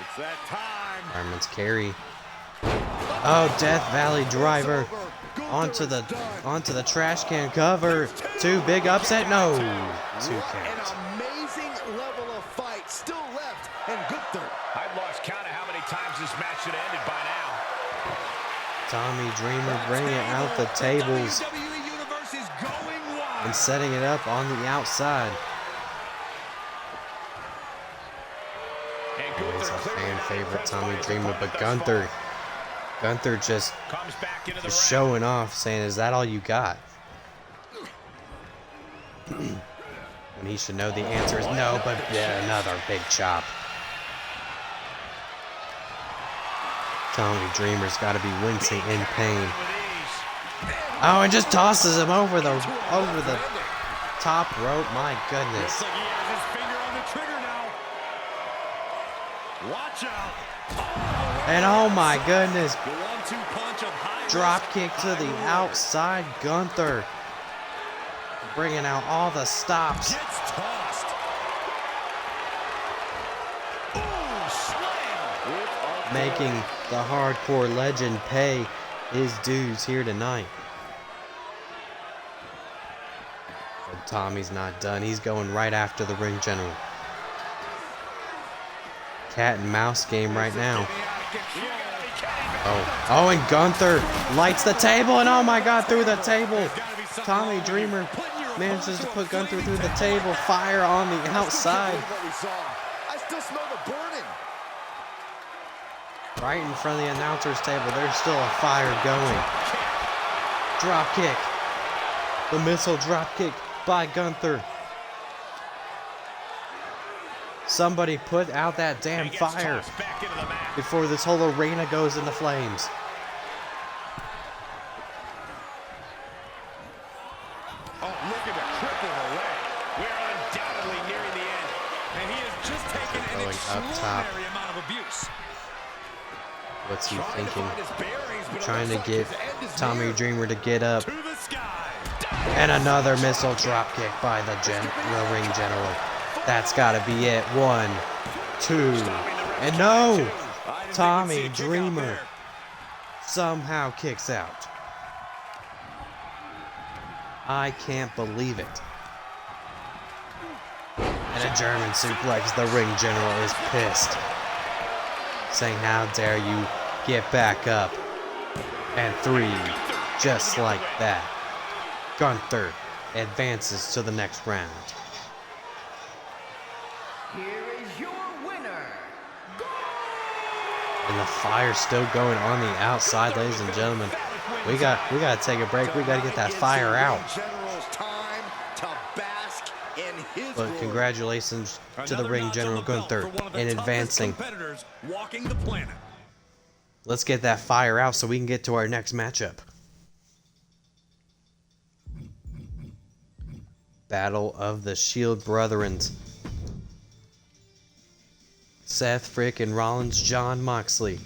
It's that time. Fireman's carry. Oh, Death Valley driver onto the trash can. Cover 2, big upset. No, 2 What count. an amazing level of fight still left, and Gunther. I've lost count of how many times this match should have ended by now. Tommy Dreamer bringing out the tables WWE Universe is going wild. and setting it up on the outside. And He's a Gunther clearly fan not favorite, impressed by Tommy his Dreamer, opponent but thus far. Gunther just Comes back into the ring. showing off, saying, "Is that all you got?" When he should know the answer is no, but yeah, another big chop. Tommy Dreamer's got to be wincing in pain. With ease. Oh, and just tosses him over the top rope. My goodness. Looks like he has his finger on the trigger now. Watch out. And oh my goodness, The 1-2 punch of high drop risk, kick to high the reward. outside. Gunther bringing out all the stops. Gets tossed. Ooh, slam. With a Making the hardcore legend pay his dues here tonight. But Tommy's not done. He's going right after the ring general. Cat and mouse game right now. Oh, and Gunther lights the table, and oh my God, through the table. Tommy Dreamer manages to put Gunther through the table. Fire on the outside, What we saw. I still smell the burning. right in front of the announcer's table. There's still a fire going. Drop kick. The missile drop kick by Gunther. Somebody put out that damn He gets fire tossed back into the mat. before this whole arena goes into flames. Oh, looking to cripple the leg. We're undoubtedly nearing the end. And he has just taken an Going up top. extraordinary amount of abuse. What's he Trying to thinking? find his bearings, but it Trying to looks like get his end is Tommy near. Dreamer to get up. To the sky. And another missile drop kick by the ring general. That's got to be it. 1, 2, and no! I didn't think Tommy we'd see a kick out Dreamer there. somehow kicks out. I can't believe it. And a German suplex. The ring general is pissed, saying, "How dare you get back up?" And 3, just like that. Gunther advances to the next round. Here is your winner. And the fire's still going on the outside, ladies and gentlemen. We got to take a break. We got to get that fire out. General's time to bask in his But glory. congratulations to the Another ring notch general on the belt Gunther for one of the in toughest advancing. competitors walking the planet. Let's get that fire out so we can get to our next matchup. Battle of the Shield Brethrens. Seth frickin' Rollins, John Moxley.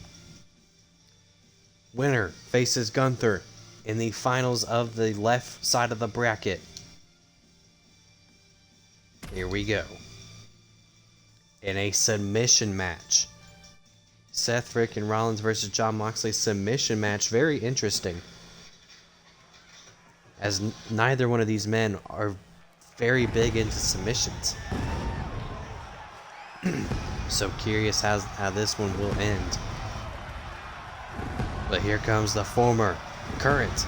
Winner faces Gunther in the finals of the left side of the bracket. Here we go. In a submission match. Seth frickin' Rollins versus John Moxley submission match. Very interesting. As neither one of these men are very big into submissions. So curious how this one will end. But here comes the former, current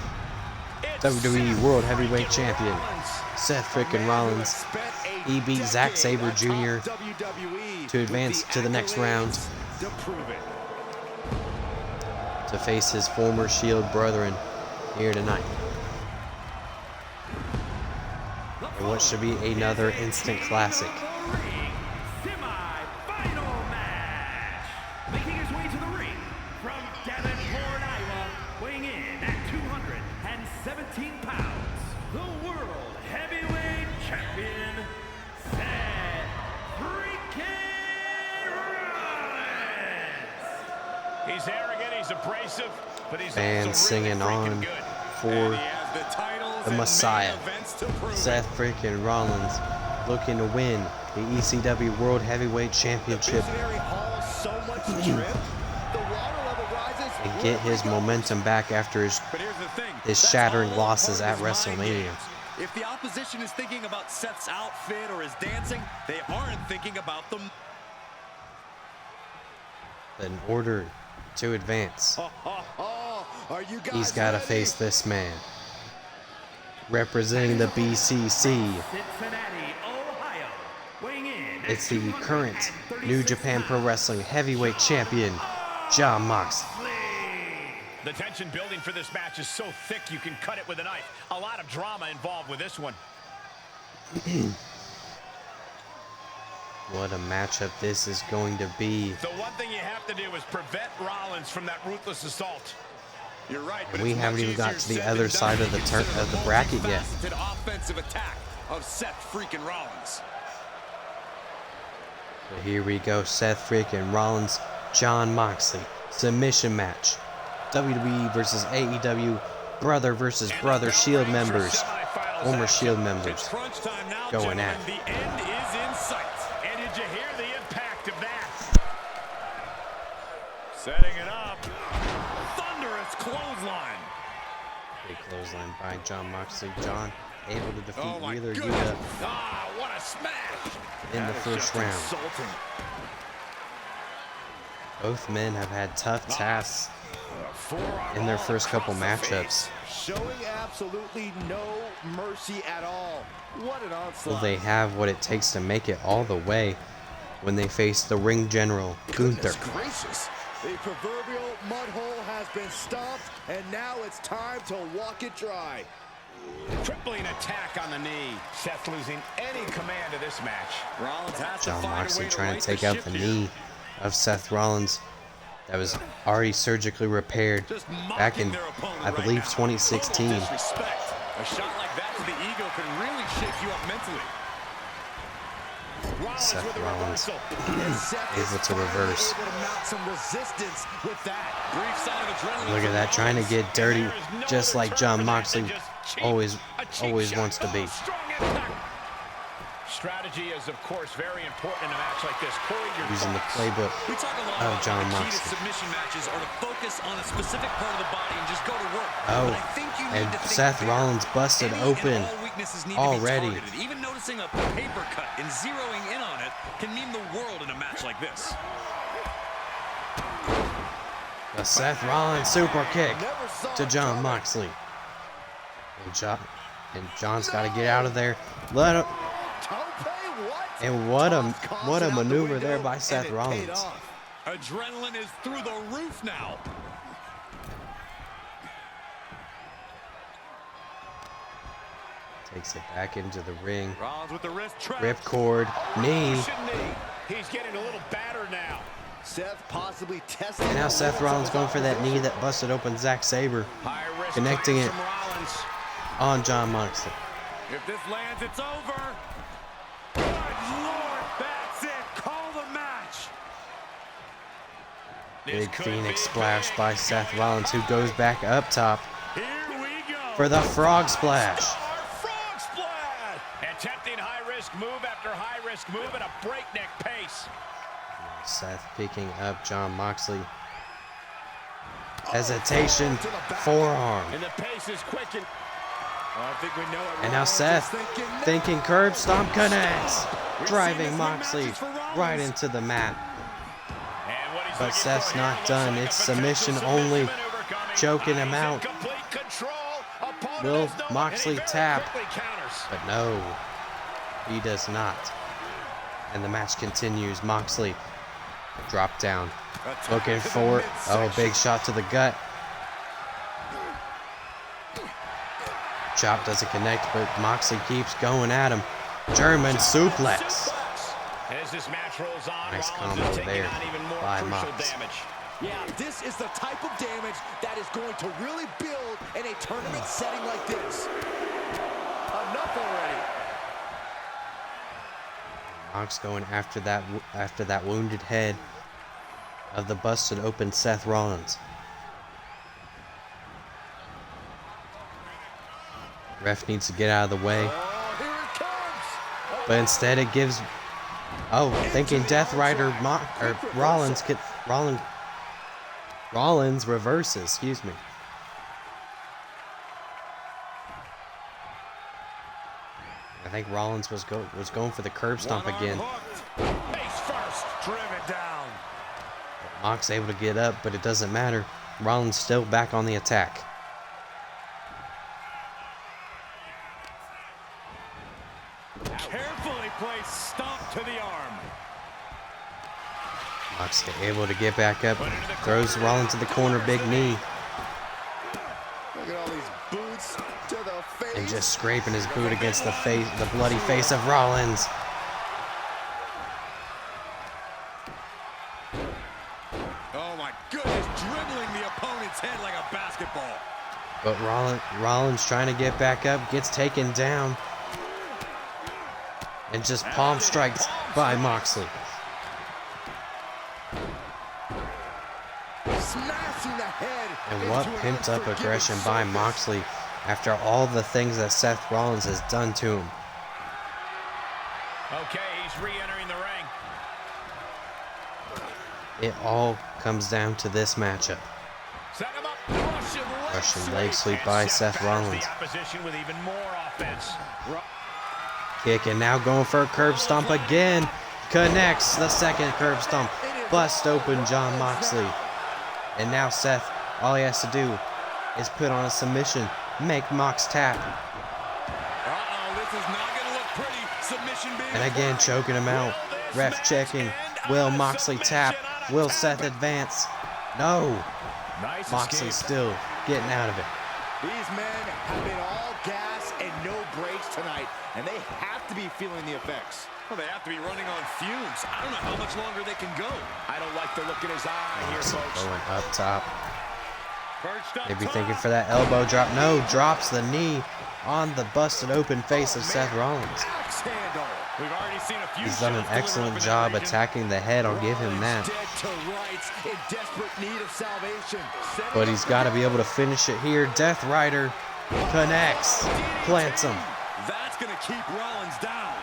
WWE World Heavyweight Champion, Seth freaking Rollins. He beat Zack Sabre Jr. to advance to the next round to face his former Shield brethren here tonight. And what should be another instant classic. Semi-final match. Making his way to the ring from Davenport, Iowa, weighing in at 217 pounds, the World Heavyweight Champion, Seth freaking Rollins. He's arrogant, he's abrasive, but he's Fans also singing really on freaking good. for the Messiah, Seth freaking Rollins, looking to win the ECW World Heavyweight Championship and get his momentum back after his shattering losses at WrestleMania. If the opposition is thinking about Seth's outfit or his dancing, they aren't thinking about them. In order to advance, he's got to face this man, representing the BCC. Cincinnati, Ohio, weighing in at It's the current New Japan Pro Wrestling Heavyweight Champion, Jon Moxley. The tension building for this match is so thick you can cut it with a knife. A lot of drama involved with this one. What a matchup this is going to be. The one thing you have to do is prevent Rollins from that ruthless assault. You're right, And we haven't even got to the other side of the bracket yet. Offensive attack of Seth freaking Rollins. But here we go, Seth freaking Rollins, Jon Moxley, submission match. WWE versus AEW, brother versus brother, Shield members, former Shield members, going at it. The end is in sight. And did you hear the impact of that? Setting it up. Thunderous clothesline. Big clothesline by Jon Moxley. Jon able to defeat Oh my Wheeler goodness. Yuta Ah, what a smash. in the first round. Insulting. Both men have had tough tasks in their first couple matchups. Showing absolutely no mercy at all. What an onslaught. Will they have what it takes to make it all the way when they face the ring general, Gunther? Goodness gracious. The proverbial mud hole has been stomped, and now it's time to walk it dry. Crippling attack on the knee. Seth losing any command of this match. Rollins has to Jon find a Moxley way to trying right to take the out ship the here. knee of Seth Rollins that was already surgically repaired Just back in, mocking their opponent I right believe, now. 2016. Total disrespect. A shot like that to the ego can really shake you up mentally. Seth Rollins Seth able to reverse. able to mount some resistance with that. Brief sign of adrenaline. Look at that, trying to get dirty, just like Jon Moxley always wants to be. Strategy is, of course, very important in a match like this. Corey, your Using the thoughts? playbook We talk a lot of about Jon the key to Moxley. submission matches are to focus on a specific part of the body and just go to work. Oh, But I think you need and to think Seth bigger. Rollins busted Any and open all weaknesses need already. To be targeted. Even noticing a paper cut and zeroing in on it can mean the world in a match like this. The Seth Rollins super kick Never saw to it Jon coming. Moxley. And John's got to get out of there. Let him. Tope, what? And what a Toss calls it out the maneuver there window, by and Seth it paid Rollins. off. Adrenaline is through the roof now. Takes it back into the ring. Rollins with the wrist trap. Ripcord, knee. He's getting a little battered now. Seth possibly testing. And now the Seth limits Rollins of going for that offense. knee that busted open Zack Sabre, High risk Connecting pass it. from Rollins. on Jon Moxley. If this lands, it's over. Good Lord, that's it. Call the match. This Big could Phoenix be splash big. by Seth Rollins, who goes back up top Here we go. for the frog splash. Frog splash! Attempting high-risk move after high-risk move at a breakneck pace. Seth picking up Jon Moxley. Hesitation, forearm. And the pace is quickened. I think we know what And now Rollins Seth is thinking now. thinking curb stomp connects, We've driving seen this Moxley rematches for Rollins. right into the mat. And what he's But looking Seth's for not here looks done. like It's a potential submission submission only. maneuver coming. choking him out. Will Moxley tap? But no, he does not. And the match continues. Moxley drop down, looking for, oh, big shot to the gut. Chop doesn't connect, but Moxley keeps going at him. German suplex. As this match rolls on, Nice Rollins combo is taking there on even more by crucial Mox. damage. Yeah, this is the type of damage that is going to really build in a tournament setting like this. Enough already. Mox going after that wounded head of the busted open Seth Rollins. Ref needs to get out of the way. Oh, here it comes. But instead it gives, oh, thinking Death Rider Rollins reverses, excuse me. I think Rollins was going for the curb stomp again. Face first, driven down. Mox able to get up, but it doesn't matter. Rollins still back on the attack. Carefully placed stomp to the arm. Mox able to get back up, throws Rollins to the corner, big knee, Look at all these boots to the face. and just scraping his boot against the bloody face of Rollins. Oh my goodness, dribbling the opponent's head like a basketball. But Rollins trying to get back up, gets taken down, and just palm strikes by Moxley. Smashing the head. And what into an pimped up unforgiving aggression by surface. Moxley after all the things that Seth Rollins has done to him. Okay, he's re-entering the ring. It all comes down to this matchup. Set him up. Russian leg sweep by Seth Rollins. The opposition with even more offense. Kick, and now going for a curb stomp again. Connects the second curb stomp. Bust open Jon Moxley. And now Seth, all he has to do is put on a submission. Make Mox tap. This is not going to look pretty. Submission being And again choking him out. Ref checking. Will Moxley tap? Will Seth advance? No. Nice Moxley escape. still getting out of it. These men have been all gas and no brakes tonight, and they have to be feeling the effects. Well, they have to be running on fumes. I don't know how much longer they can go. I don't like the look in his eye here, Moxley folks. going up top. Perched up Maybe top. thinking for that elbow drop. No, drops the knee on the busted open face of Seth Rollins. Axe handle. We've already seen a few He's done an shots delivered excellent up in job that region. attacking the head. I'll give him Rollins that. dead to rights, in desperate need of salvation. Setting But up he's for got to be able to finish it here. Death Rider connects, plants him, That's going to keep Rollins down.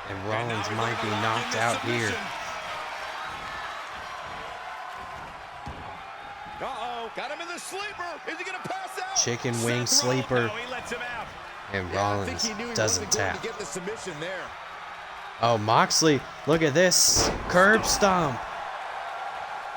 and Rollins might be knocked out here. Uh-oh, got him in the sleeper. Is he going to pass out? Chicken wing sleeper, No, he lets him out. and Yeah, I think Rollins he knew he doesn't wasn't going tap. to get the submission there. Oh, Moxley, look at this. Curb stomp.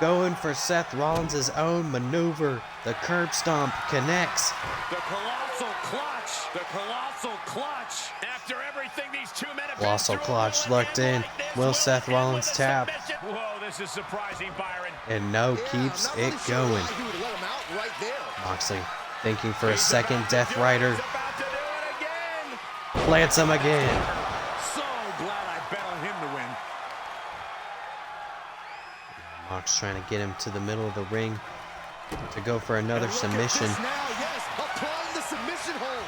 Going for Seth Rollins' own maneuver. The curb stomp connects. The colossal clutch. The colossal clutch. After everything these two men have Colossal been through, clutch will locked in. like this Will one Seth end Rollins with a tap? submission. Whoa, this is surprising, Byron. And no, Yeah, keeps I'm not it really sure going. why he would let him out right there. Moxley thinking for a second Death Rider. He's about to do it again. Plants him again. So glad I bet on him to win. Mox trying to get him to the middle of the ring to go for another And look at submission. this now, yes, applying the submission hold.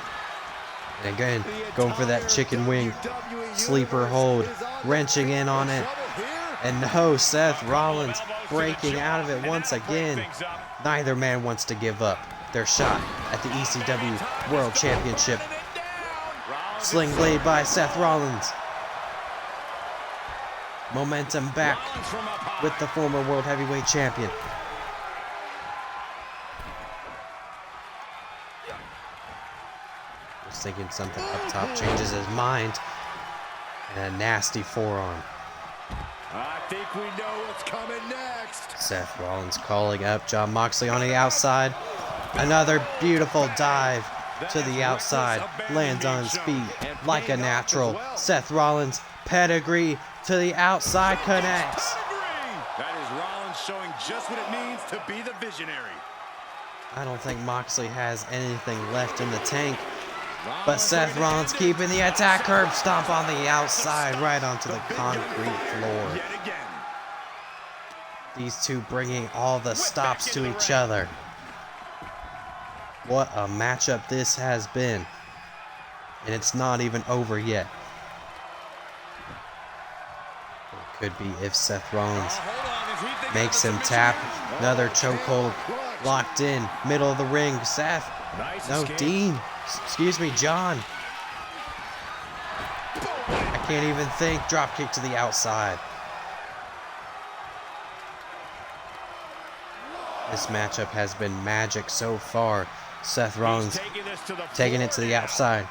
And again, The going for that entire chicken wing WWE sleeper universe hold, is on wrenching in on it. trouble here. And no, Seth Rollins breaking out of it once again. Neither man wants to give up their shot at the ECW World Championship. Sling blade by Seth Rollins. Momentum back with the former World Heavyweight Champion. Was thinking something up top, changes his mind. And a nasty forearm. I think we know what's coming next. Seth Rollins calling up Jon Moxley on the outside. Another beautiful dive to the outside. Lands on his feet like a natural. Seth Rollins, pedigree to the outside, connects. That is Rollins showing just what it means to be the visionary. I don't think Moxley has anything left in the tank. But Seth Rollins keeping the attack, curb stomp on the outside, right onto the concrete floor. These two bringing all the stops to each other. What a matchup this has been. And it's not even over yet. It could be if Seth Rollins makes him tap. Another chokehold locked in, middle of the ring. Seth, no, Dean. Excuse me, John. I can't even think. Drop kick to the outside. This matchup has been magic so far. Seth Rollins taking it to the outside.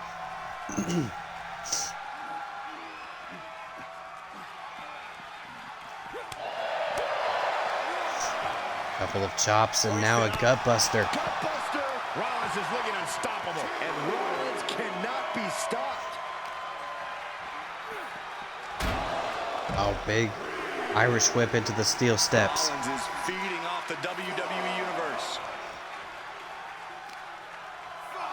Couple of chops and now a gut buster. Rollins is looking unstoppable, And Rollins cannot be stopped. Oh, big Irish whip into the steel steps. Rollins is feeding off the WWE Universe.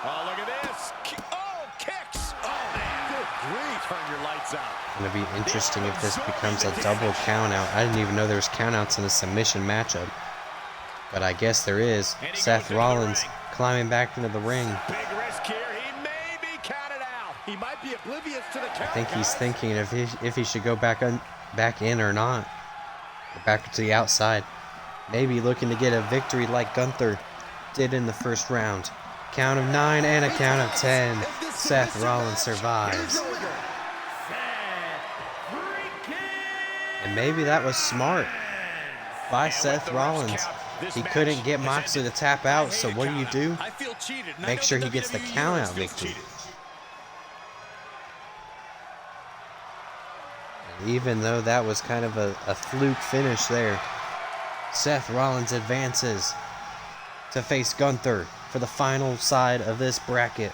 Oh, look at this. Oh, kicks. Oh, man. Good grief. Turn your lights out. It's going to be interesting if this becomes a double countout. I didn't even know there was countouts in a submission matchup. But I guess there is. Seth Rollins climbing back into the ring. big risk here. He may be counted out. He might be oblivious to the count. I think he's thinking if he should go back in or not. Or back to the outside. Maybe looking to get a victory like Gunther did in the first round. Count of 9 and a count of 10. Seth Rollins survives. And maybe that was smart by Seth Rollins. He couldn't get Moxley to tap out, so what do? I feel cheated. and I Make know sure the he gets the WWE count Universe out feels victory. cheated. Even though that was kind of a fluke finish there, Seth Rollins advances to face Gunther for the final side of this bracket.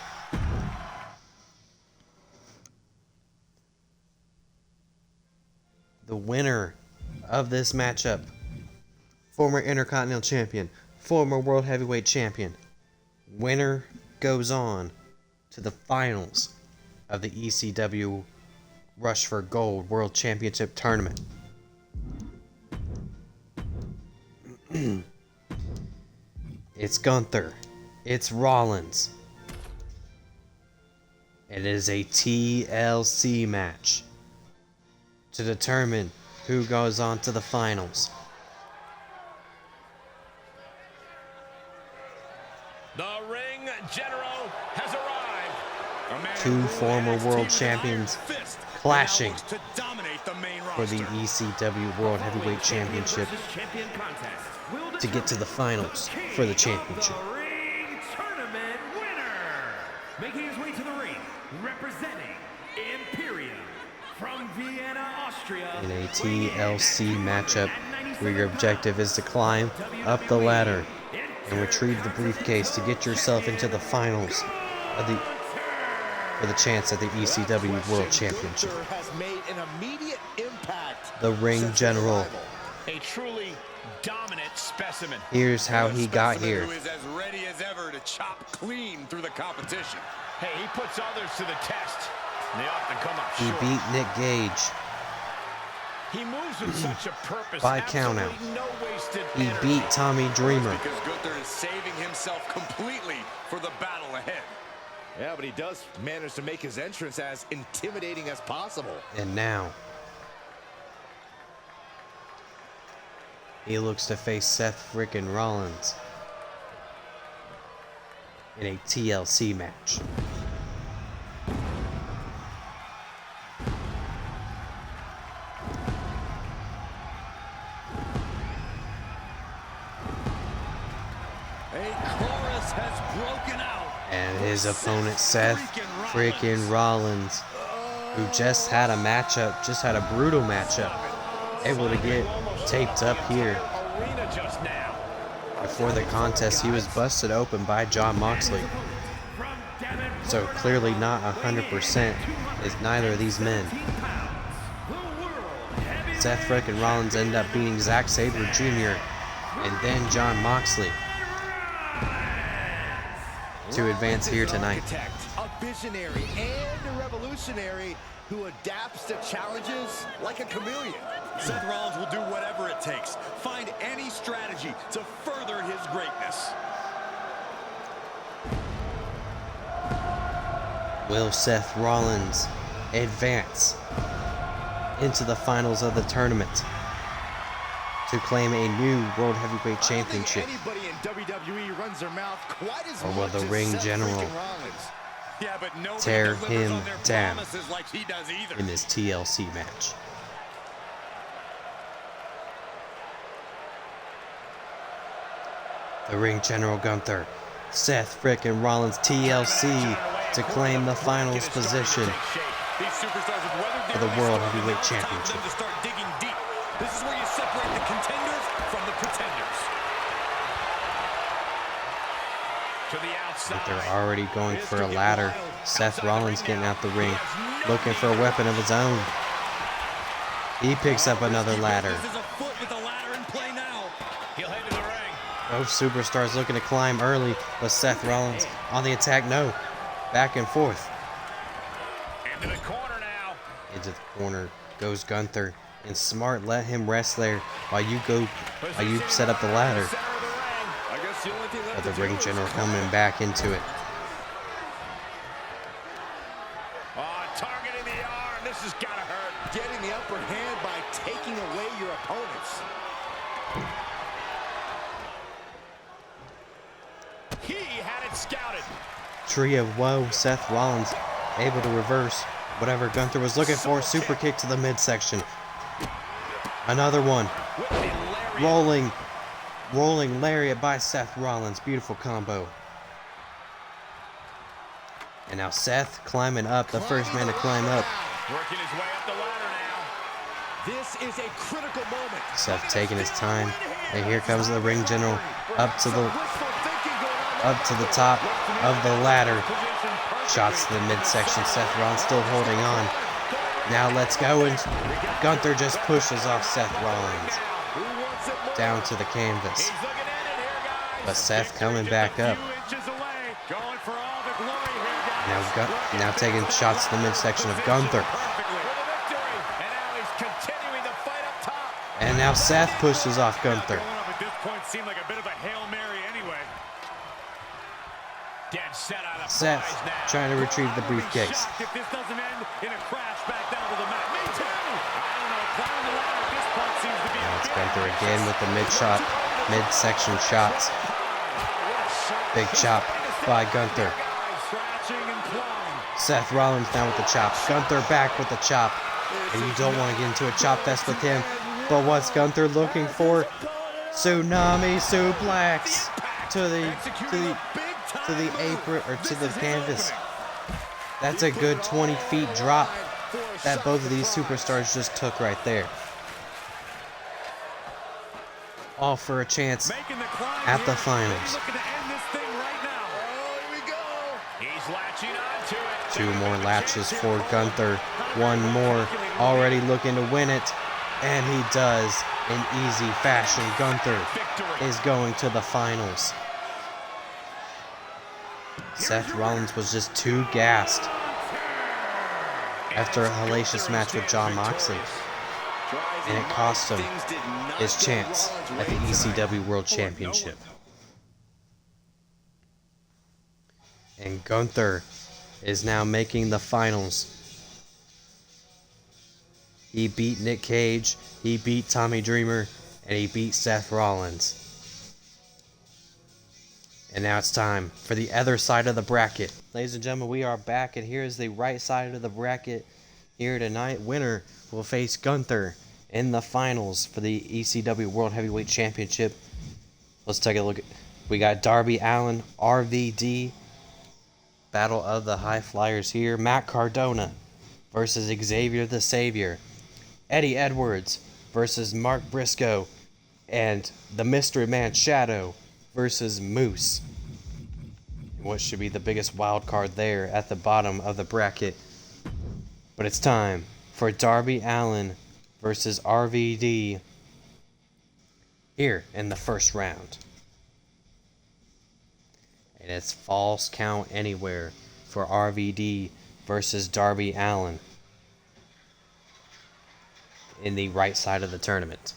The winner of this matchup, former Intercontinental Champion, former World Heavyweight Champion. Winner goes on to the finals of the ECW Rush for Gold World Championship Tournament. It's Gunther. It's Rollins. It is a TLC match to determine who goes on to the finals. The ring general has arrived. Two former world champions clashing for the ECW World Heavyweight Championship to get to the finals for the championship. The ring tournament winner, making his way to the ring, representing Imperium from Vienna, Austria. In a TLC matchup where your objective is to climb up the ladder and retrieve the briefcase to get yourself into the finals of for the chance at the ECW World Championship. Has made an immediate impact. The ring general. A truly dominant specimen. Here's how he got Specimen here. Who is as ready as ever to chop clean through the competition. Hey, he puts others to the test. And they often come up He short. beat Nick Gage He moves with such a purpose. by countout. Absolutely no wasted He energy. beat Tommy Dreamer. Because Gunther is saving himself completely for the battle ahead. Yeah, but he does manage to make his entrance as intimidating as possible. And now he looks to face Seth frickin' Rollins in a TLC match. A chorus has broken out. And his opponent, Seth freaking Rollins, who just had a matchup, just had a brutal matchup, able to get taped up here. Arena just now. Before the contest, he was busted open by Jon Moxley. So clearly not 100% is neither of these men. Seth frickin' Rollins ended up beating Zack Sabre Jr. and then Jon Moxley to advance here tonight. A visionary and a revolutionary who adapts to challenges like a chameleon. Seth Rollins will do whatever it takes. Find any strategy to further his greatness. Will Seth Rollins advance into the finals of the tournament to claim a new World Heavyweight Championship? Anybody in WWE runs their mouth quite as Or will much the as ring Seth general freaking Rollins. Yeah, but nobody tear delivers him on their down promises like he does either. in this TLC match? The ring general Gunther, Seth frickin' Rollins TLC to claim the finals position for the World Heavyweight Championship. To start digging deep. This is where you separate the contenders from the pretenders. To the outside. But they're already going for a ladder. Seth Rollins getting out the ring, looking for a weapon of his own. He picks up another ladder. This is a foot with a ladder in play now. He'll head to the ring. Both superstars looking to climb early, but Seth Rollins on the attack. No. Back and forth. Into the corner now. Into the corner goes Gunther. And Smart let him rest there while you set up the ladder. Center of the ring. I guess the only thing left But the to ring do is general coming back into it. Targeting the arm. This has got to hurt. getting the upper hand by taking away your opponents. He had it scouted. Tree of woe, Seth Rollins able to reverse whatever Gunther was looking for. Super kick to the midsection. Another one. Rolling lariat by Seth Rollins. Beautiful combo. And now Seth climbing up, the first man to climb up. Working his way up the ladder now. This is a critical moment. Seth taking his time. And here comes the ring general up to the top of the ladder. Shots to the midsection. Seth Rollins still holding on. Now let's go, and Gunther just pushes off Seth Rollins down to the canvas. But Seth coming back up. Now taking shots to the midsection of Gunther. And now Seth pushes off Gunther. At this point seemed like a bit of a Hail Mary anyway. Dead set on a Seth prize now. trying to retrieve the briefcase. Shocked if this doesn't end in a crash back down to the mat. Me too. I don't know. Climbing the ladder at this point seems to be Now a it's bit Gunther aggressive. again with the midsection shots. Big chop by Gunther. Scratching and clawing. Seth Rollins now with the chop. Gunther back with the chop. And you don't want to get into a chop fest with him. But what's Gunther looking for? Tsunami suplex to the apron, or to the canvas. That's a good 20 feet drop that both of these superstars just took right there. All for a chance Making the climb at here. the finals. Looking to end this thing right now. Oh, here we go. He's latching onto it. Two more latches for Gunther. One more, already looking to win it. And he does in easy fashion. Gunther is going to the finals. Seth Rollins was just too gassed after a hellacious match with Jon Moxley. And it cost him his chance at the ECW World Championship. And Gunther is now making the finals. He beat Nick Cage, he beat Tommy Dreamer, and he beat Seth Rollins. And now it's time for the other side of the bracket. Ladies and gentlemen, we are back, and here is the right side of the bracket here tonight. Winner will face Gunther in the finals for the ECW World Heavyweight Championship. Let's take a look. We got Darby Allin, RVD, Battle of the High Flyers here. Matt Cardona versus Xavier the Savior. Eddie Edwards versus Mark Briscoe. And the Mystery Man Shadow versus Moose. What should be the biggest wild card there at the bottom of the bracket. But it's time for Darby Allin versus RVD here in the first round. And it's false count anywhere for RVD versus Darby Allin in the right side of the tournament.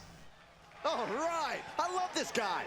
All right, I love this guy.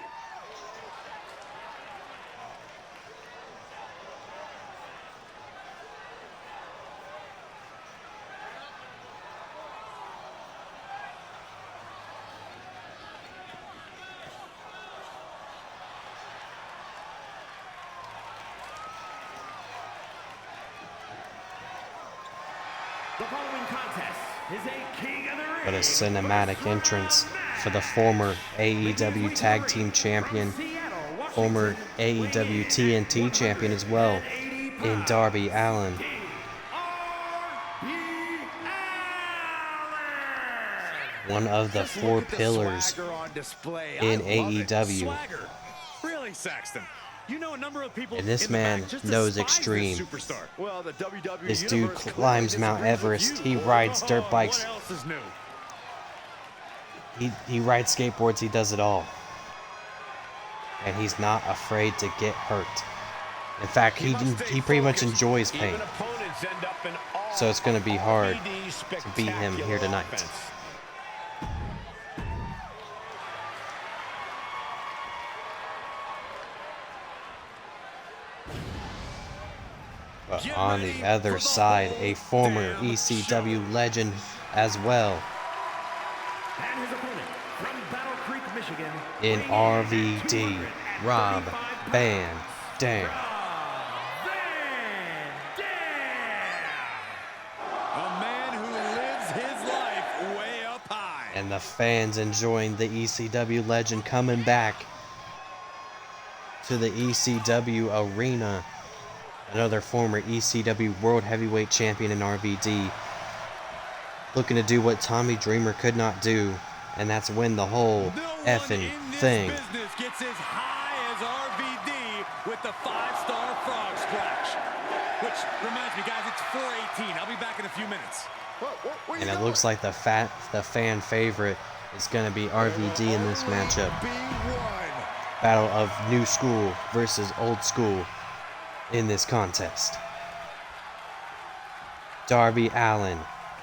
The following contest is a King of the Ring. But a cinematic entrance for the former AEW Tag Team Champion, former AEW TNT Champion as well, in Darby Allin. One of the four pillars in AEW. Really, Saxton? You know a number of people And this in the man back just knows despise extreme. this superstar. Well, the WWE This dude universe climbs clearly Mount disagrees with Everest. you. He rides dirt bikes. What else is new? He rides skateboards. He does it all. And he's not afraid to get hurt. In fact, he pretty much enjoys pain. Even opponents end up in all So it's going to be hard RVD's to beat him here spectacular tonight. offense. But on the other side, a former ECW legend as well And his opponent from Battle Creek, Michigan, in RVD, Rob Van Dam. A man who lives his life way up high. And the fans enjoying the ECW legend coming back to the ECW arena. Another former ECW World Heavyweight Champion in RVD. Looking to do what Tommy Dreamer could not do, and that's win the whole effing thing. Business gets as high as RVD with the 5-star frog splash. Which reminds me, guys, it's 4:18. I'll be back in a few minutes. And it looks like the fan favorite is going to be RVD in this matchup. Battle of new school versus old school in this contest. Darby Allin,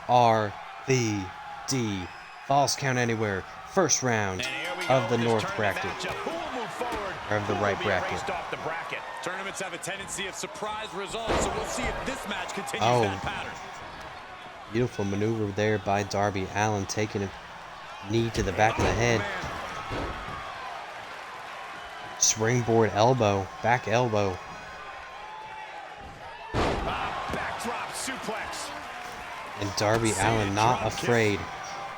RVD, falls count anywhere, first round of the north bracket, or of the right bracket. Tournaments have a tendency of surprise results, so we'll see if this match continues Oh. that pattern. Beautiful maneuver there by Darby Allin, taking a knee to the back of the head. Springboard elbow, back elbow. Backdrop suplex. And Darby Allin not afraid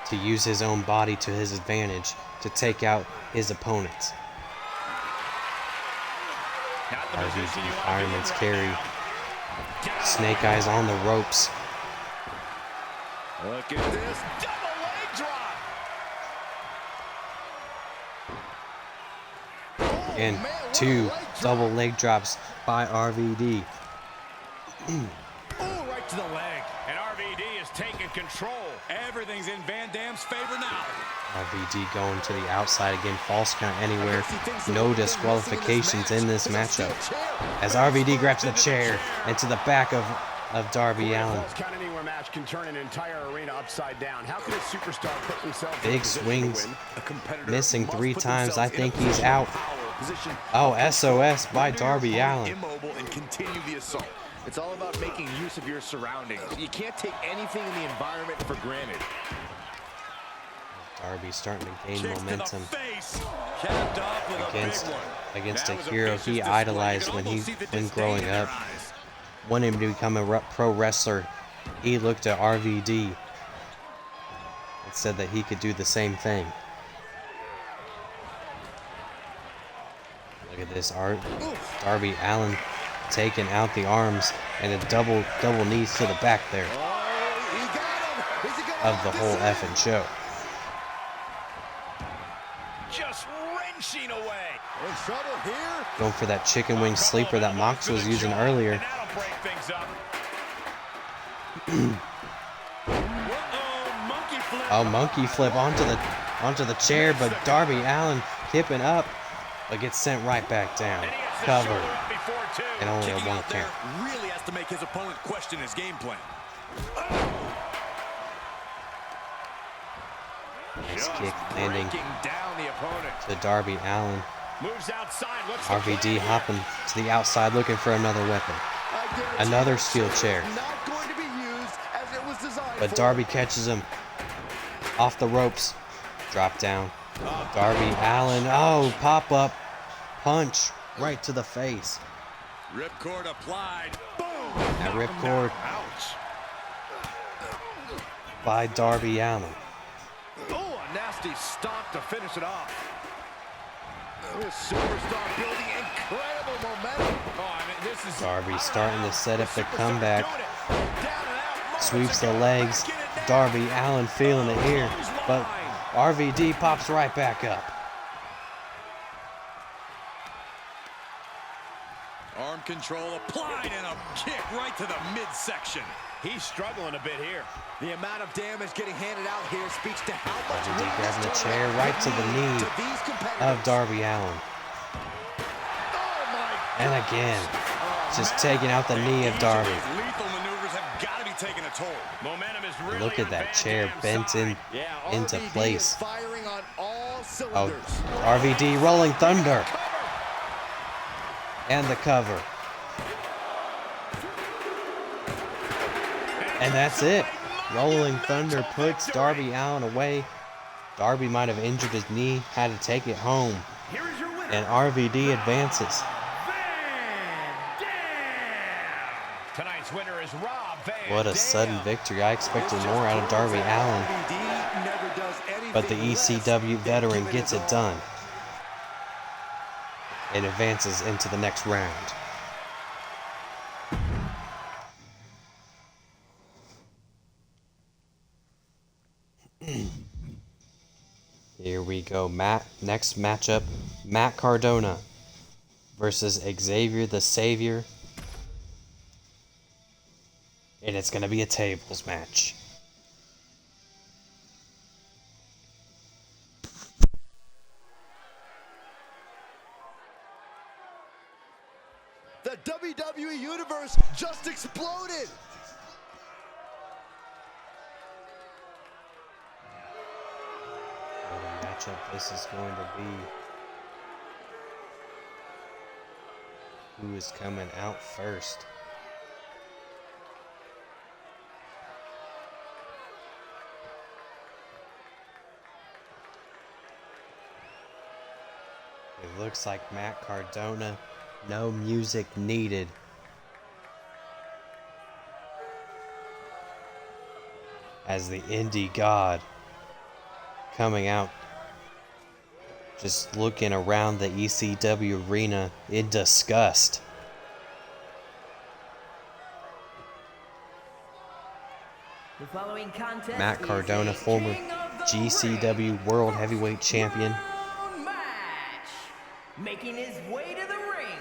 to use his own body to his advantage to take out his opponents. RVD Fireman's carry. Snake Eyes on the ropes. Look at this double leg drop. And two double leg drops by RVD. Oh, right to the leg. And RVD is taking control. Everything's in Van Dam's favor now. RVD going to the outside again, false count anywhere. No disqualifications in this matchup. As RVD grabs the chair into the back of Darby Allin. False count anywhere match can turn an entire arena upside down. How can a superstar put themselves in Big position to swings, win? A competitor missing must 3 put times. I themselves in a think he's position of out. power, position Oh, of SOS by render your Darby opponent Allin. Immobile and continue the assault. It's all about making use of your surroundings. You can't take anything in the environment for granted. Darby starting to gain Kicks to the momentum face. Capped off with a against big one. against a That was hero vicious he display. idolized You when can almost see the when disdain growing in their up. eyes. Wanted him to become a pro wrestler. He looked at RVD and said that he could do the same thing. Look at this art. Darby Allin taking out the arms and a double knees to the back there Oh, he got him. Is he gonna of the lock whole this in? effing show. Just wrenching away. In trouble Going for that chicken wing sleeper that Mox was using earlier. And that'll break things up. Monkey flip. Oh, monkey flip onto the chair, but Darby Allin kipping up, but gets sent right back down. And he gets the Cover. shoulder up before two. And only a Kicking one out there count. really has to make his opponent question his game plan. Nice kick landing Breaking down the opponent. to Darby Allin. Moves outside. What's the RVD plan here? hopping to the outside looking for another weapon. Another steel chair. Not going to be used as it was designed But for. Darby catches him off the ropes. Drop down. Darby Allin. Oh, pop up. Punch right to the face. Ripcord applied. Boom. That ripcord Ouch. by Darby Allin. Oh, a nasty stomp to finish it off. This superstar building incredible momentum. Oh, I mean, this is Darby starting to set up the comeback. doing it. Down and out. Sweeps the legs. Darby Allin feeling it here. But RVD pops right back up. Arm control applied and a kick right to the midsection. He's struggling a bit here. The amount of damage getting handed out here speaks to how much RVD weakness grabbing the to chair right to the knee to these competitors. of Darby Allin. Oh my And again, just taking out the knee of Darby. These lethal maneuvers have got to be taking a toll. Momentum is really Look at on that Van chair Dam's bent side. into RVD place. is firing on all Oh, cylinders. RVD rolling thunder. And the cover. And that's it. Rolling Thunder puts Darby Allin away. Darby might have injured his knee, had to take it home. Here is your winner, And RVD advances. Van Dam. Tonight's winner is Rob Van What a Dam. sudden victory. I expected more out of Darby Allin. RVD never does anything But the less ECW than veteran give gets his it all. done. And advances into the next round. Here we go. Next matchup, Matt Cardona versus Xavier the Savior. And it's going to be a tables match. The WWE Universe just exploded. What a matchup this is going to be. Who is coming out first? It looks like Matt Cardona, no music needed. As the indie god coming out, just looking around the ECW arena in disgust. The following contest Matt is Cardona, a former King of the GCW Ring World Heavyweight Champion. Round match. Making his way to the ring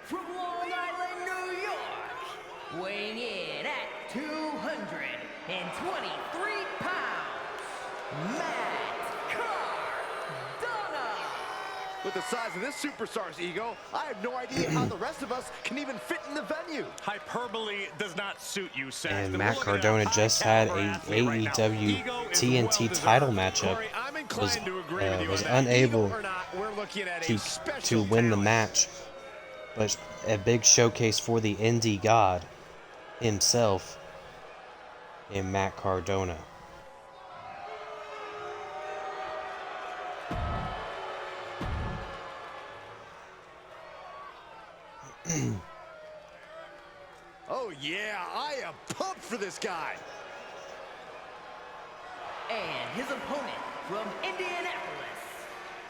from Long Island, New York, weighing in at 223 pounds, Matt Cardona. With the size of this superstar's ego, I have no idea how the rest of us can even fit in the venue. Hyperbole does not suit you, Sax. And We're Matt looking at Cardona high just had caliber a athlete right now. AEW Ego is TNT well title deserved. matchup. Corey, I'm inclined to agree with you was on that. unable Ego or not, we're looking at a to special win the talent. match, but a big showcase for the indie god himself in Matt Cardona. Oh yeah, I am pumped for this guy. And his opponent from Indianapolis,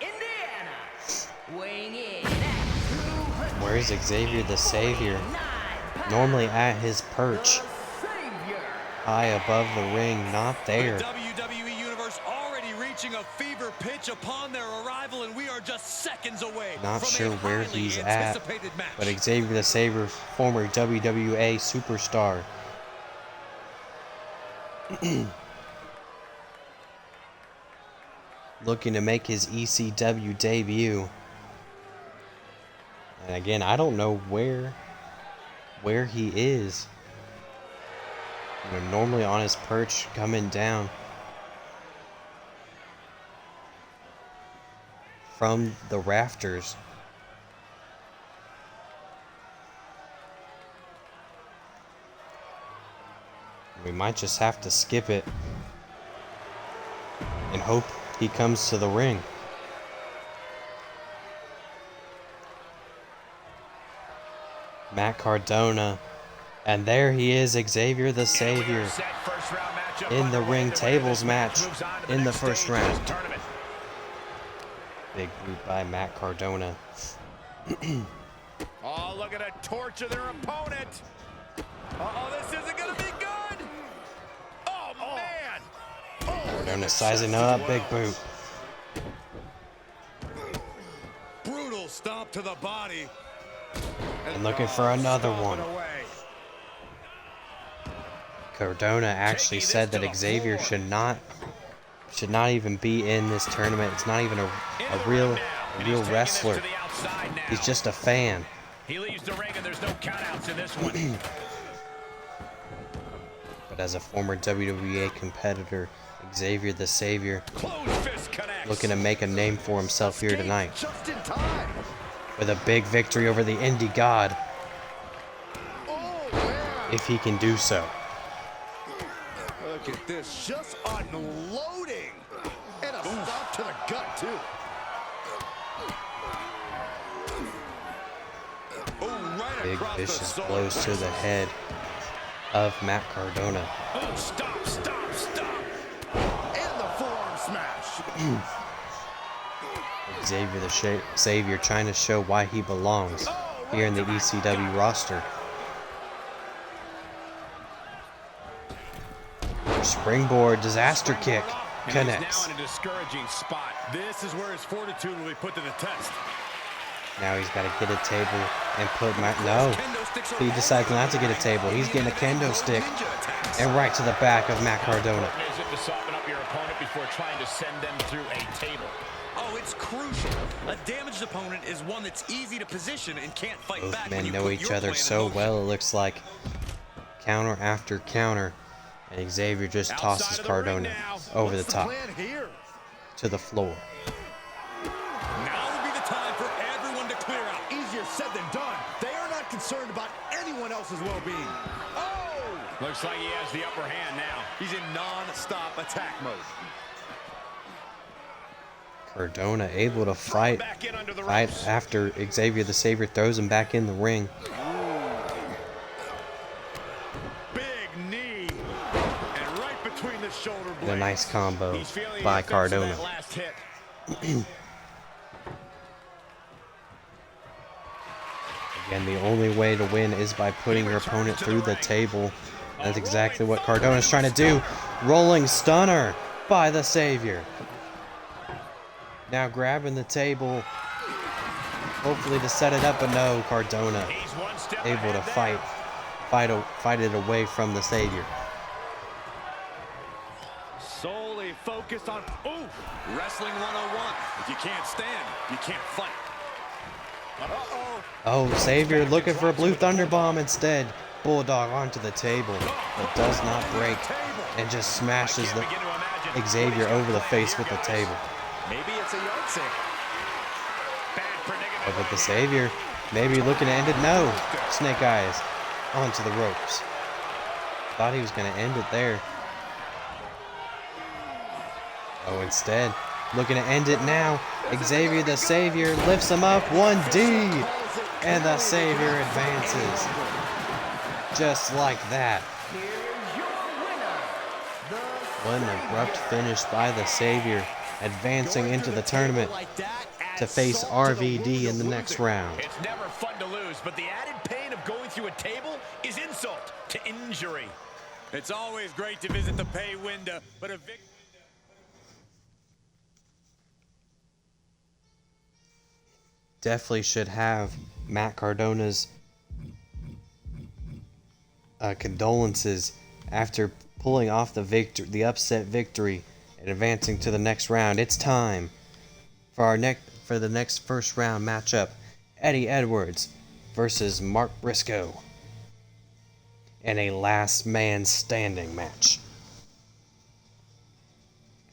Indiana, weighing in at 200. Where's Xavier the Savior? 9 pounds, Normally at his perch, the Savior. high above the ring, not there. The WWE Universe already reaching reaching a fever pitch upon their arrival, and we are just seconds away. Not from sure a where highly he's at, anticipated match. but Xavier the Savior, former WWA superstar. Looking to make his ECW debut. And again, I don't know where he is. You know, normally on his perch coming down from the rafters. We might just have to skip it and hope he comes to the ring. Matt Cardona, and there he is, Xavier the Savior, in the ring tables match in the first round. Big boot by Matt Cardona. Oh, look at a torture their opponent. Uh-oh, this isn't gonna be good. Oh, man. Cardona sizing up, big boot. Brutal stomp to the body. And looking for another one. Cardona actually said that Xavier should not even be in this tournament. It's not even a real wrestler. He's just a fan. He leaves the ring and there's no countouts in this one. But as a former WWE competitor, Xavier the Savior looking to make a name for himself here tonight. Just in time. With a big victory over the Indie God, Oh, yeah. if he can do so. Look at this, just unloading. And a stop to the gut, too. Oh, right Big across vicious the blows to the head of Matt Cardona. Oh, stop. And the forearm smash. Xavier the Savior trying to show why he belongs here in the ECW roster. Springboard disaster kick connects. Now in a discouraging spot. This is where his fortitude will be put to the test. Now he's got to get a table and put Matt. No, he decides not to get a table. He's getting a kendo stick and right to the back of Matt Cardona. Is it to soften up your opponent before trying to send them through a table? Oh, it's crucial. A damaged opponent is one that's easy to position and can't fight Both back when men you know put each your other plan in so motion. well, it looks like. Counter after counter. And Xavier just tosses Cardona over the top to the floor. Now would be the time for everyone to clear out. Easier said than done. They are not concerned about anyone else's well-being. Oh! Looks like he has the upper hand now. He's in non-stop attack mode. Cardona able to fight Back in under the right ropes. after Xavier the Savior throws him back in the ring. Big knee. And right between the shoulder blades. And a nice combo He's feeling by the effects of Cardona. that last hit. Again, the only way to win is by putting your opponent through the table. That's exactly what Cardona's trying to do. Rolling stunner by the Savior. Now grabbing the table, hopefully to set it up, but no, Cardona He's one step able to ahead there. fight it away from the Savior. Solely focused on, Wrestling 101. If you can't stand, you can't fight. Oh, Savior looking for a blue thunder bomb instead. Bulldog onto the table, but does not break and just smashes the Begin to imagine Xavier what he's over the gonna face plan with the here, guys. table. Maybe it's a yard sale. Bad predicament. But with the Savior, maybe looking to end it. No, Snake Eyes onto the ropes. Thought he was going to end it there. Oh, instead, looking to end it now. Xavier the Savior lifts him up. 1D. And the Savior advances. Just like that. Here's your winner, the What an abrupt finish by the Savior, advancing into the tournament to face RVD in the next round. It's never fun to lose, but the added pain of going through a table is insult to injury. It's always great to visit the pay window, but a victory. definitely should have Matt Cardona's condolences after pulling off the upset victory and advancing to the next round. It's time for the next first round matchup: Eddie Edwards versus Mark Briscoe in a last man standing match.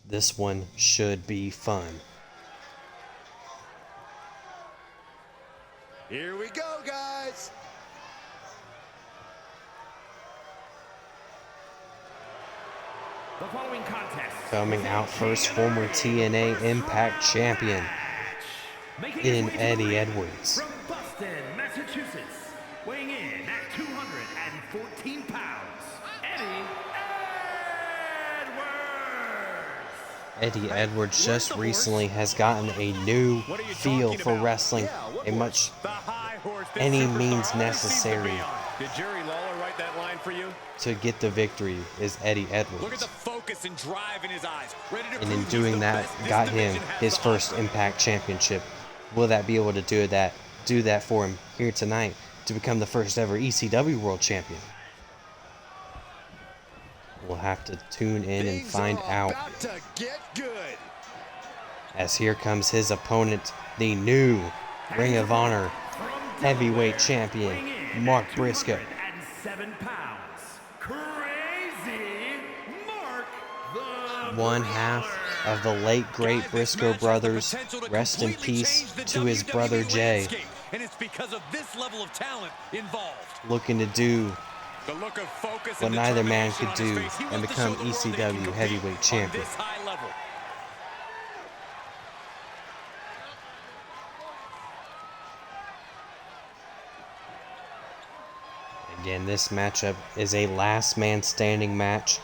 This one should be fun. Here we go, guys. The following contest Coming out first, former TNA Impact champion in Eddie Edwards. from Boston, Massachusetts, weighing in at 214 pounds, Eddie Edwards. Eddie Edwards just recently has gotten a new feel for wrestling, a much The high horse, this any superstar means always seems to be necessary on. Did Jerry Lawler write that line for you? to get the victory is Eddie Look at Edwards. the focus and drive in his eyes. Ready to And in prove he's doing the that, best this got him division has his to first offer. Impact Championship. Will that be able to do that for him here tonight to become the first ever ECW World Champion? We'll have to tune in and Things find are out, about to get good. as here comes his opponent, the new Ring of Honor heavyweight champion, Mark Briscoe. 207 pounds, Crazy Mark the One half of the late great Briscoe brothers. Rest in peace to his brother Jay. And it's because of this level of talent involved. Looking to do The look of focus what and neither man determination could on his do face. He and wants to show become the world that he can ECW compete heavyweight on champion. this high level. Again, this matchup is a last man standing match.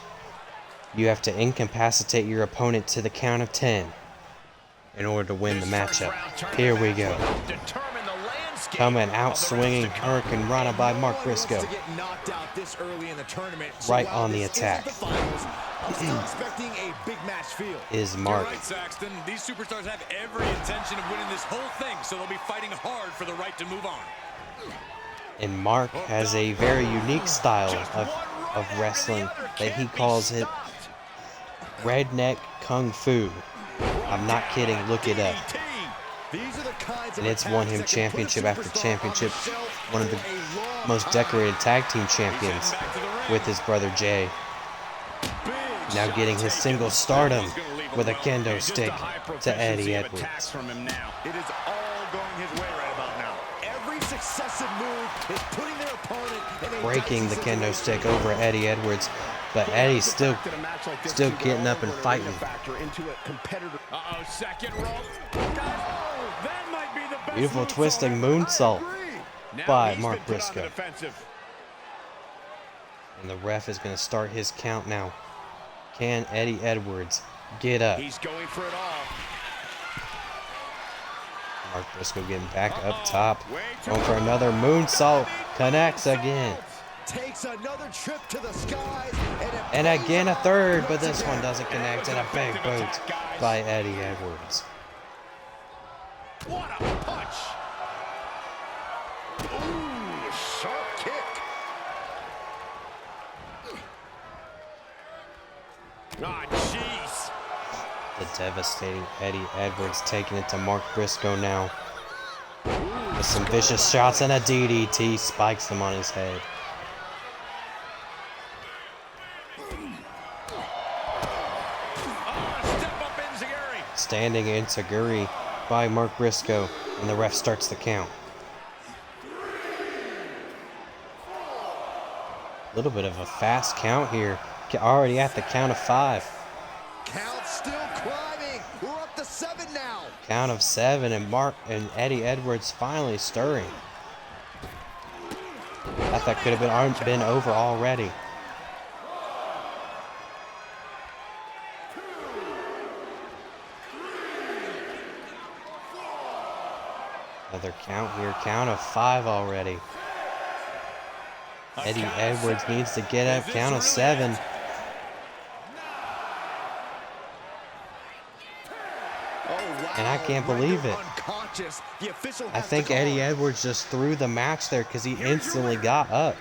You have to incapacitate your opponent to the count of 10 in order to win the matchup. Here we go. Determine the landscape Coming out of the swinging, rest to come. Hurricane Rana by Mark No one wants Briscoe. to get knocked out this early in the tournament. So Right while on the this isn't attack. the finals, I'm still expecting a big match feel. Is You're Mark. right, Saxton. These superstars have every intention of winning this whole thing, so they'll be fighting hard for the right to move on. And Mark has a very unique style of wrestling that he calls it redneck kung fu. I'm not kidding, look it up. These are the kinds of And it's won him attacks that can put a championship after superstar on championship, the shelf one of the for a long most time. decorated tag team champions with his brother Jay. Now getting his single stardom with a kendo stick to Eddie Attacks Edwards. from him now. It is all going his way right about now. Every successive move is putting their opponent in a Breaking the dicey kendo situation. stick over Eddie Edwards, but Eddie's still getting up and fighting. Uh-oh, second rope. Guys, that might be the best Beautiful moonsault twisting ever. moonsault Now by he's Mark been put on the Briscoe. defensive. And the ref is going to start his count now. Can Eddie Edwards get up? He's going for it all. Mark Briscoe getting back up top. Going for another moonsault. Connects again. Takes another trip to the skies And again a third, but this one doesn't connect. And a big boot by Eddie Edwards. What a punch. Ooh, sharp kick. Ah, jeez. The devastating Eddie Edwards taking it to Mark Briscoe now. With some vicious shots and a DDT spikes him on his head. Step up Enziguri. Standing Enziguri by Mark Briscoe, and the ref starts the count. A little bit of a fast count here. Already at the count of 5. Count still climbing. We're up to 7 now. Count of 7, and Mark and Eddie Edwards finally stirring. I thought that could have been over already. Another count here. Count of 5 already. Eddie Edwards needs to get up. Count of 7. And I can't believe it. conscious. The official I has think to call Eddie it. Edwards just threw the match there because he instantly got up.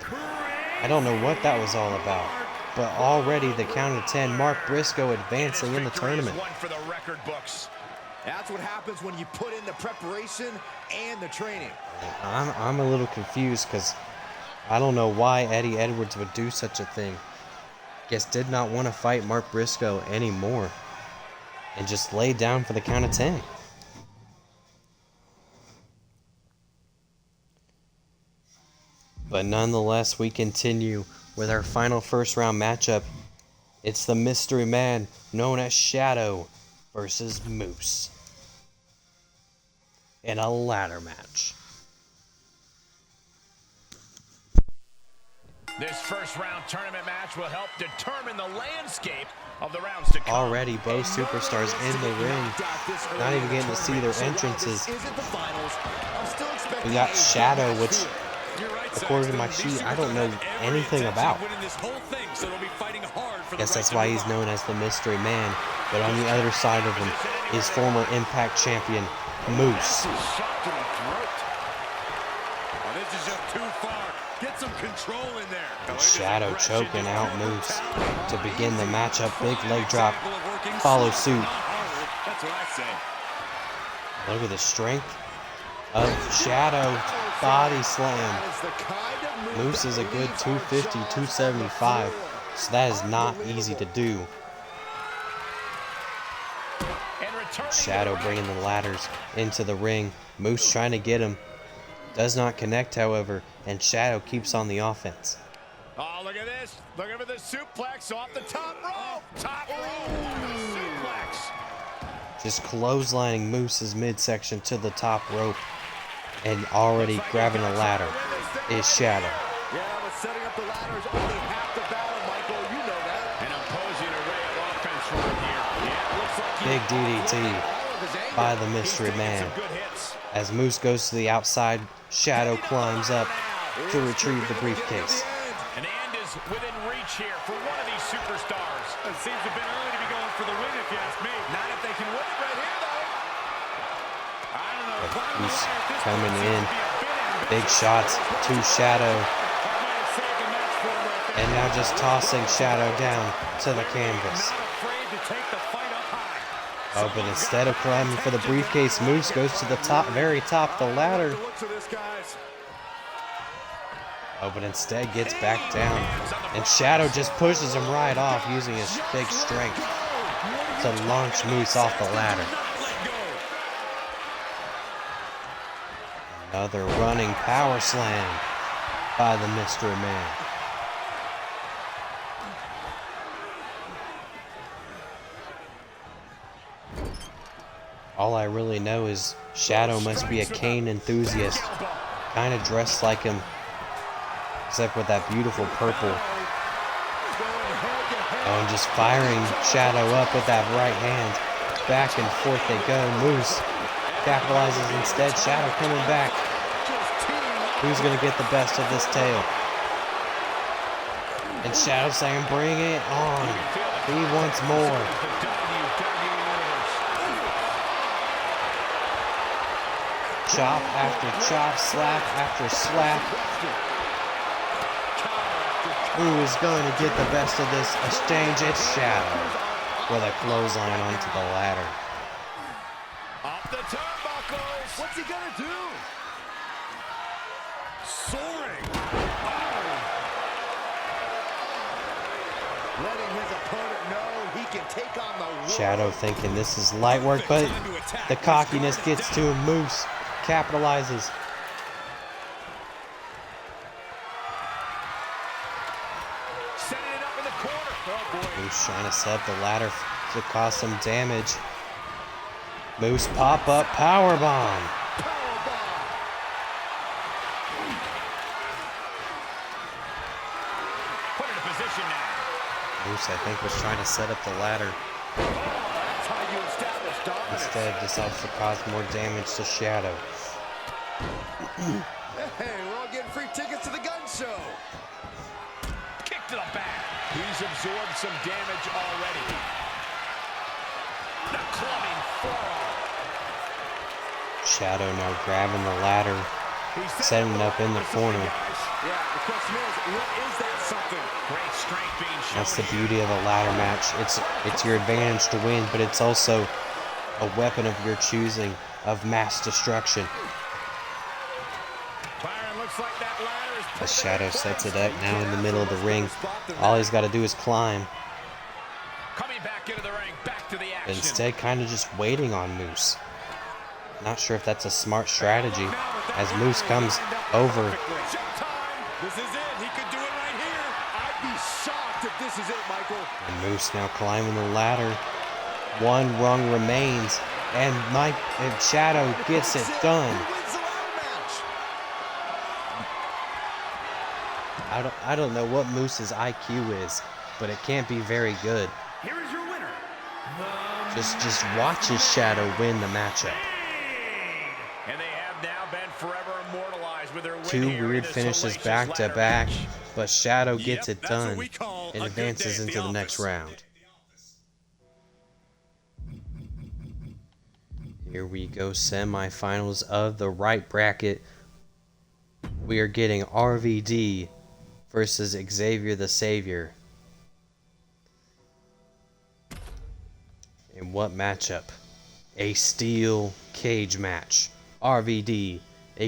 I don't know what that was all about. But already the count of 10, Mark Briscoe advancing in the tournament. One for the record books. That's what happens when you put in the preparation and the training. I'm a little confused because I don't know why Eddie Edwards would do such a thing. Guess did not want to fight Mark Briscoe anymore. And just laid down for the count of 10. But nonetheless, we continue with our final first round matchup. It's the mystery man known as Shadow versus Moose in a ladder match. This first round tournament match will help determine the landscape of the rounds to come. Already both superstars in the ring. Not even getting to see their entrances. We got Shadow, which according to my sheet, I don't know anything about. Guess that's why he's known as the Mystery Man. But on the other side of him is former Impact champion Moose. This is just too far. Get some control in there. And Shadow choking out Moose to begin the matchup. Big leg drop. Follow suit. That's what I say. Look at the strength of Shadow. Body slam. Moose is a good 250, 275. So that is not easy to do. Shadow bringing the ladders into the ring. Moose trying to get him. Does not connect, however, and Shadow keeps on the offense. Oh, look at this. Look at the suplex off the top rope. Top rope. Suplex. Just clotheslining Moose's midsection to the top rope. And already grabbing a ladder is Shadow. Yeah, but setting up the ladder is only half the battle, Michael. You know that. An opposing array of offense from here. Yeah, looks like Big DDT by the Mystery Man. As Moose goes to the outside, Shadow climbs up to retrieve the briefcase. An end is within reach here for one of these superstars. It seems a bit early to be going for the win, if you ask me. Not if they can win it right here, though. I don't know. Moose coming in. Big shots to Shadow. And now just tossing Shadow down to the canvas. Oh, but instead of climbing for the briefcase, Moose goes to the top, very top of the ladder. Oh, but instead gets back down. And Shadow just pushes him right off using his big strength to launch Moose off the ladder. Another running power slam by the Mystery Man. All I really know is Shadow must be a Kane enthusiast, kind of dressed like him, except with that beautiful purple. Oh, and just firing Shadow up with that right hand. Back and forth they go. Moose capitalizes instead. Shadow coming back. Who's going to get the best of this tale? And Shadow saying, bring it on. He wants more. Chop after chop, slap after slap. Who is going to get the best of this exchange? It's Shadow with a clothesline onto the ladder. Off the turnbuckles. What's he gonna do? Soaring. Letting his opponent know he can take on the world. Shadow thinking this is light work, but the cockiness gets to him. Moose capitalizes. Setting it up in the corner. Oh, boy. Moose trying to set up the ladder to cause some damage. Moose pop up powerbomb. Put it in position now. Moose, I think, was trying to set up the ladder. That's how you establish dominance. Instead, decides to cause more damage to Shadow. Hey, we're all getting free tickets to the gun show. Kick to the back. He's absorbed some damage already. The clubbing forearm. Shadow now grabbing the ladder, setting it up in the corner. Yeah, the question is, what is that something? Great strength being shown. That's the beauty of a ladder match. It's your advantage to win, but it's also a weapon of your choosing of mass destruction. Byron, looks like that ladder is The Shadow sets it up now in the middle of the ring. All he's got to do is climb. coming back into the ring, back to the action. Instead, kind of just waiting on Moose. Not sure if that's a smart strategy, as Moose comes over. This is it. He could do it right here. I'd be shocked if this is it, Michael. And Moose now climbing the ladder. One rung remains, and Shadow gets it done. He wins the ladder match. I don't know what Moose's IQ is, but it can't be very good. Here is your winner. Just watch his Shadow win the matchup. And they have now been forever immortalized with their win Two here in weird this finishes hellacious back to ladder back, match. but Shadow gets Yep, it that's what done we call and a good day advances at into the the next office. round. Here we go, semifinals of the right bracket. We are getting RVD versus Xavier the Savior. In what matchup? A steel cage match. RVD,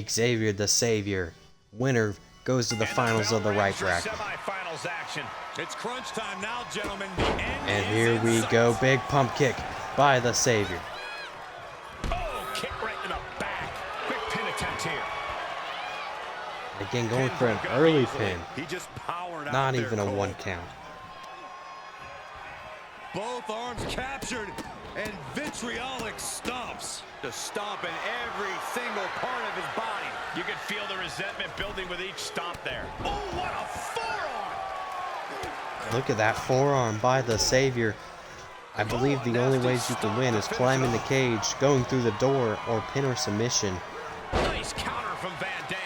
Xavier the Savior. Winner goes to the finals of the right bracket. Semifinals action. It's crunch time now, gentlemen. The end And is here in we sight. go, big pump kick by the Savior. Oh, kick right in the back. Quick pin attempt here. Again, going for an early pin. He just powered out Not there, even a Cole. 1 count. Both arms captured and vitriolic stomps. Just stomping every single part of his body. You can feel the resentment building with each stomp there. Oh, what a forearm! Look at that forearm by the Savior. I believe the only ways you can win is climbing the cage, going through the door, or pin or submission. Nice counter from Van Dam.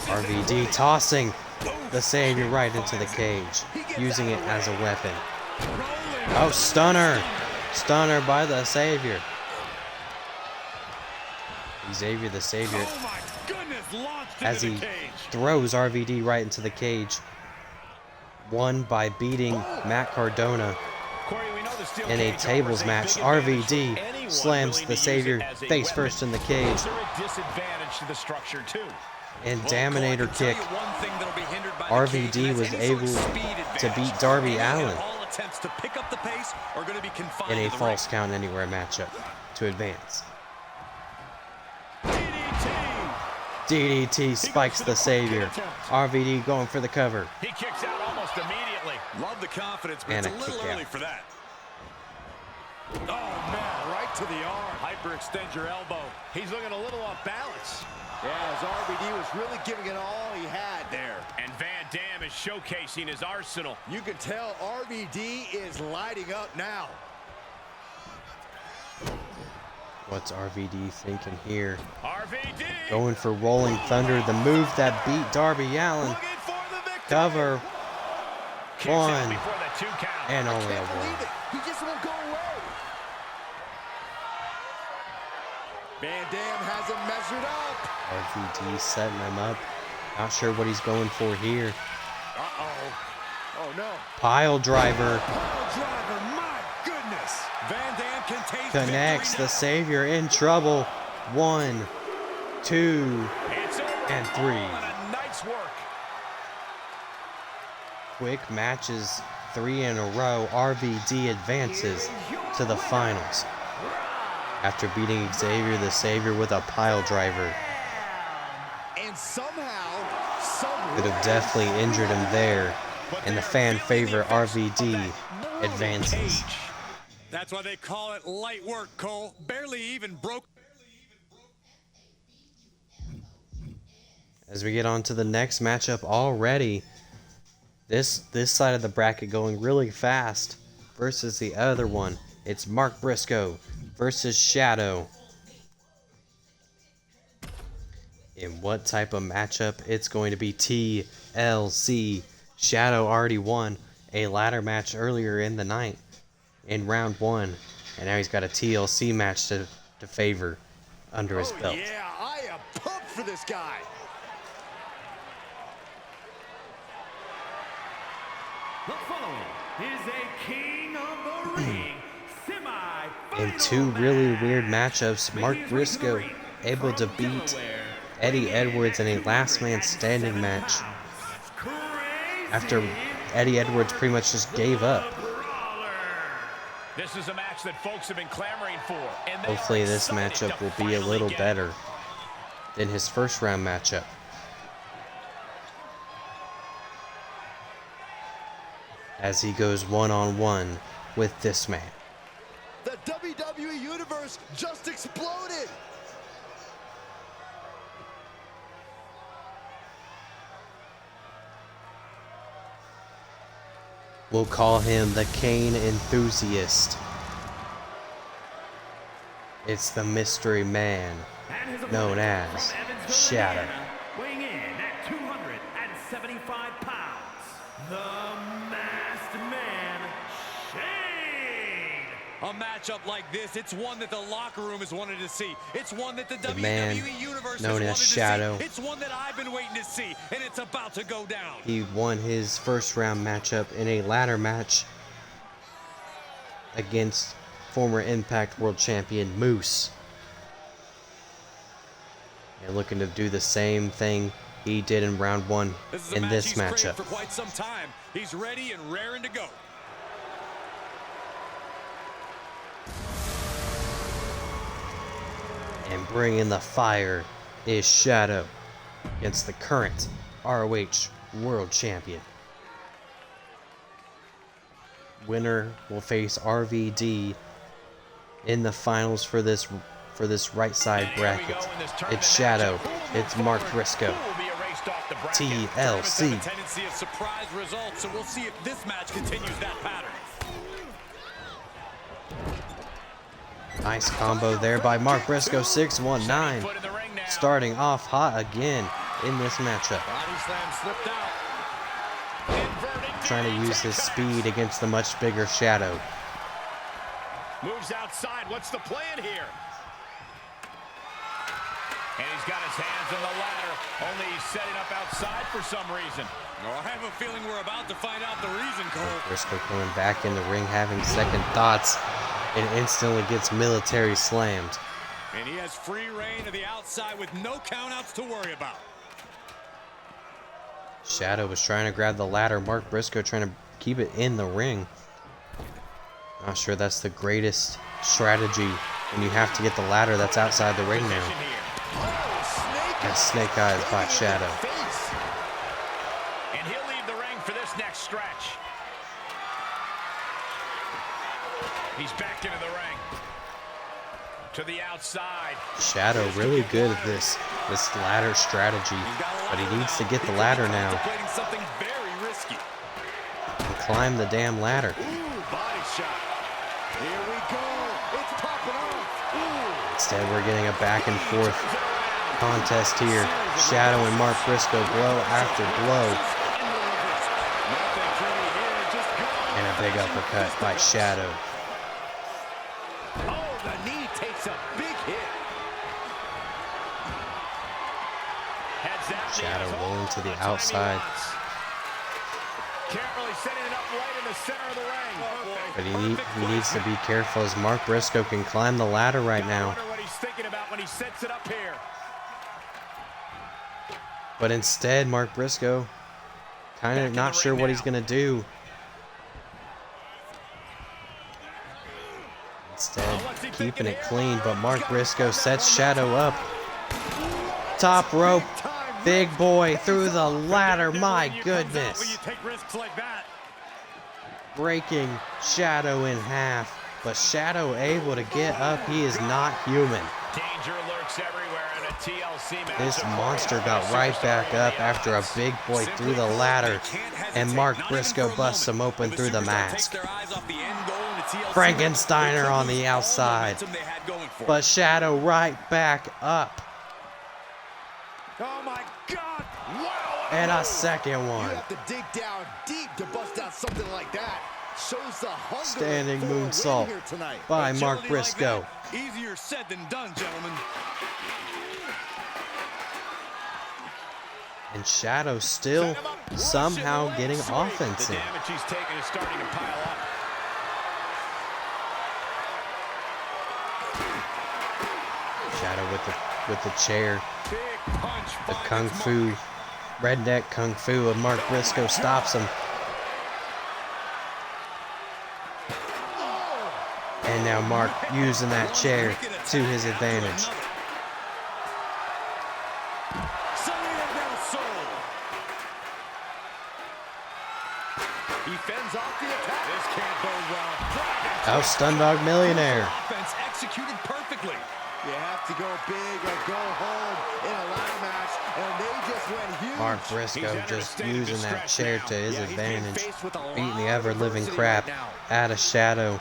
RVD tossing the Savior right into the cage, using it as a weapon. Oh, stunner! Stunner by the Savior. Xavier the Savior, Oh my goodness, launched as into he the cage. throws RVD right into the cage, won by beating Matt Cardona. Corey, we know the steel In a cage tables offers a match, big advantage to RVD anyone slams willing the to use Savior it as a face weapon. first in the cage. Is there a disadvantage to the structure too? And Well, Daminator Cole, I can tell kick. you one thing that'll be hindered by the RVD cage, and was that's any sort of able speed to advantage. beat Darby Any and Allin all attempts to pick up the pace are going to be confined in a to the false ring. count anywhere matchup to advance. DDT spikes the Savior. RVD going for the cover. He kicks out almost immediately. Love the confidence, but And it's a a little kick early out. for that. Oh, man, right to the arm. Hyperextend your elbow. He's looking a little off balance. Yeah, as RVD was really giving it all he had there. And Van Dam is showcasing his arsenal. You can tell RVD is lighting up now. What's RVD thinking here? RVD Going for Rolling Thunder, the move that beat Darby Allin. looking for the victory. Cover. Kicks out One. before the 2 count. And only a Can't believe 1. it. He just won't go away. Van Dam has him measured up. RVD setting him up. Not sure what he's going for here. Uh-oh. Oh, no. Pile driver Pile driver, my goodness. Van Dam can taste connects victory the Savior in trouble. 1, 2, It's over. and 3. Oh, and a nice work. Quick matches, 3 in a row. RVD advances to the finals after beating Xavier the Savior with a pile driver. And somehow, some Could have definitely injured him there, and the fan favorite RVD advances. cage. That's why they call it light work, Cole. Barely even broke. As we get on to the next matchup already, this side of the bracket going really fast versus the other one. It's Mark Briscoe versus Shadow. In what type of matchup? It's going to be TLC. Shadow already won a ladder match earlier in the night. in round 1, and now he's got a TLC match to favor under his belt. Yeah, I am pumped for this guy. The following is a king of the ring semi-final In 2 really match. weird matchups, Mark Making his way to the Briscoe ring able to from beat Delaware, Eddie weighing Edwards in a at last man standing 207 match pounds. after Crazy Eddie Edwards pretty much just gave up. Brawler. This is a match that folks have been clamoring for. And they Hopefully are this excited matchup to will be a finally little get it. better than his first round matchup. As he goes one-on-one with this man. The WWE Universe just exploded. We'll call him the Kane enthusiast. It's the mystery man, And his known opponent as from Evansville, Shadow. Indiana, weighing in at 275 pounds, the Masked Man, Shane. A matchup like this, it's one that the locker room has wanted to see. It's one that the man WWE Universe known has as wanted Shadow. to see. It's one that I've been waiting to see, and it's about to go down. He won his first round matchup in a ladder match against former Impact World Champion Moose. And looking to do the same thing he did in round 1 This is a in match this he's craved matchup. for quite some time. He's ready and raring to go. And bringing the fire is Shadow against the current ROH World Champion. Winner will face RVD in the finals for this right side And here we bracket. go in this tournament It's Shadow. matchup. Who will move It's Mark forward? Briscoe. Who will be erased off the bracket? Tournaments have TLC. a tendency of surprise results, so we'll see if this match continues that pattern. Nice combo there by Mark Briscoe. 619. Foot in the ring now. Starting off hot again in this matchup. Body slam slipped out. Inverted Trying to DDT use his connects. speed against the much bigger Shadow. Moves outside. What's the plan here? And he's got his hands on the ladder. Only he's setting up outside for some reason. Oh, I have a feeling we're about to find out the reason, Cole. Briscoe coming back in the ring, having second thoughts, and instantly gets military slammed. And he has free reign to the outside with no countouts to worry about. Shadow was trying to grab the ladder. Mark Briscoe trying to keep it in the ring. Not sure that's the greatest strategy when you have to get the ladder that's outside the ring now. Position here. That's snake eyes by Shadow. And he'll leave the ring for this next stretch. He's back into the ring. To the outside. Shadow really good at this ladder strategy, but he needs to get the ladder now Contemplating something very risky. and climb the damn ladder. Ooh, body shot. Here we go. It's popping off. Ooh. Instead, we're getting a back and forth contest here. Shadow and Mark Briscoe blow after blow, Nothing pretty here. Just go. and a big uppercut by Shadow. Oh, the knee takes a big hit. Heads out. Shadow Knees rolling all to the the time he outside. wants. Carefully setting it up right in the center of the ring. But he needs to be careful as Mark Briscoe can climb the ladder right I now. wonder what he's thinking about when he sets it up here. But instead, Mark Briscoe kind Back of in not the sure ring what he's now. going to do. Instead, keeping it clean, but Mark Briscoe sets Shadow up. Top rope, big boy through the ladder, my When you goodness. take risks like that. Breaking Shadow in half, but Shadow able to get up. He is not human. Danger lurks everywhere in a TLC match. This monster got right back up after a big boy through the ladder, and Mark Briscoe busts him open through the mask. Frankensteiner on the outside, but Shadow right back up, Oh my God! Wow! and a second You one. have to dig down deep to bust out something like that. shows the hunger Standing for a win moonsault here tonight. by Mark Agility Briscoe. like that, easier said than done, gentlemen. And Shadow still somehow getting offense The in. damage he's taken is starting to pile up. Shadow with the chair. Big punch. The Kung Fu, redneck Kung Fu of Mark Briscoe stops him. And now Mark using that chair to his advantage. He fends off the attack. This can't bode well. Oh, Stun Dog Millionaire. Offense executed perfectly. You have to go big or go home in a ladder match, and they just went huge. Mark He's Briscoe entered a just state of using that distress chair now. to his Yeah, he's being advantage, faced with a lot beating the of ever-living adversity crap right now. out of Shadow.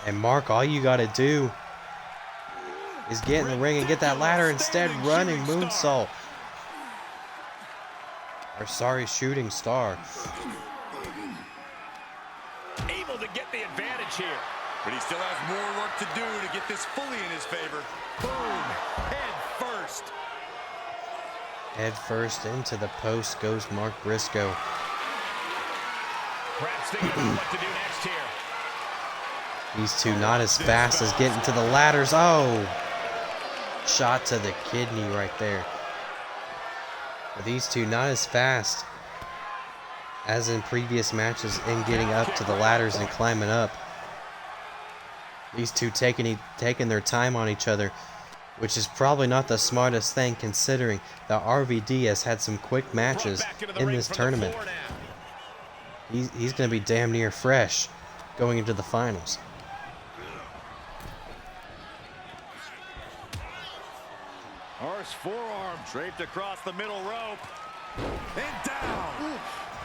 And Mark, all you got to do is get in the ring and get that ladder, instead running moonsault. Or sorry, shooting star. Able to get the advantage here. But he still has more work to do to get this fully in his favor. Boom, head first. Head first into the post goes Mark Briscoe. Perhaps thinking about what to do next here. These two not as fast as getting to the ladders. Oh! Shot to the kidney right there. But these two not as fast as in previous matches in getting up to the ladders and climbing up. These two taking their time on each other, which is probably not the smartest thing considering that RVD has had some quick matches in this tournament. He's going to be damn near fresh going into the finals. Horse forearm draped across the middle rope. And down.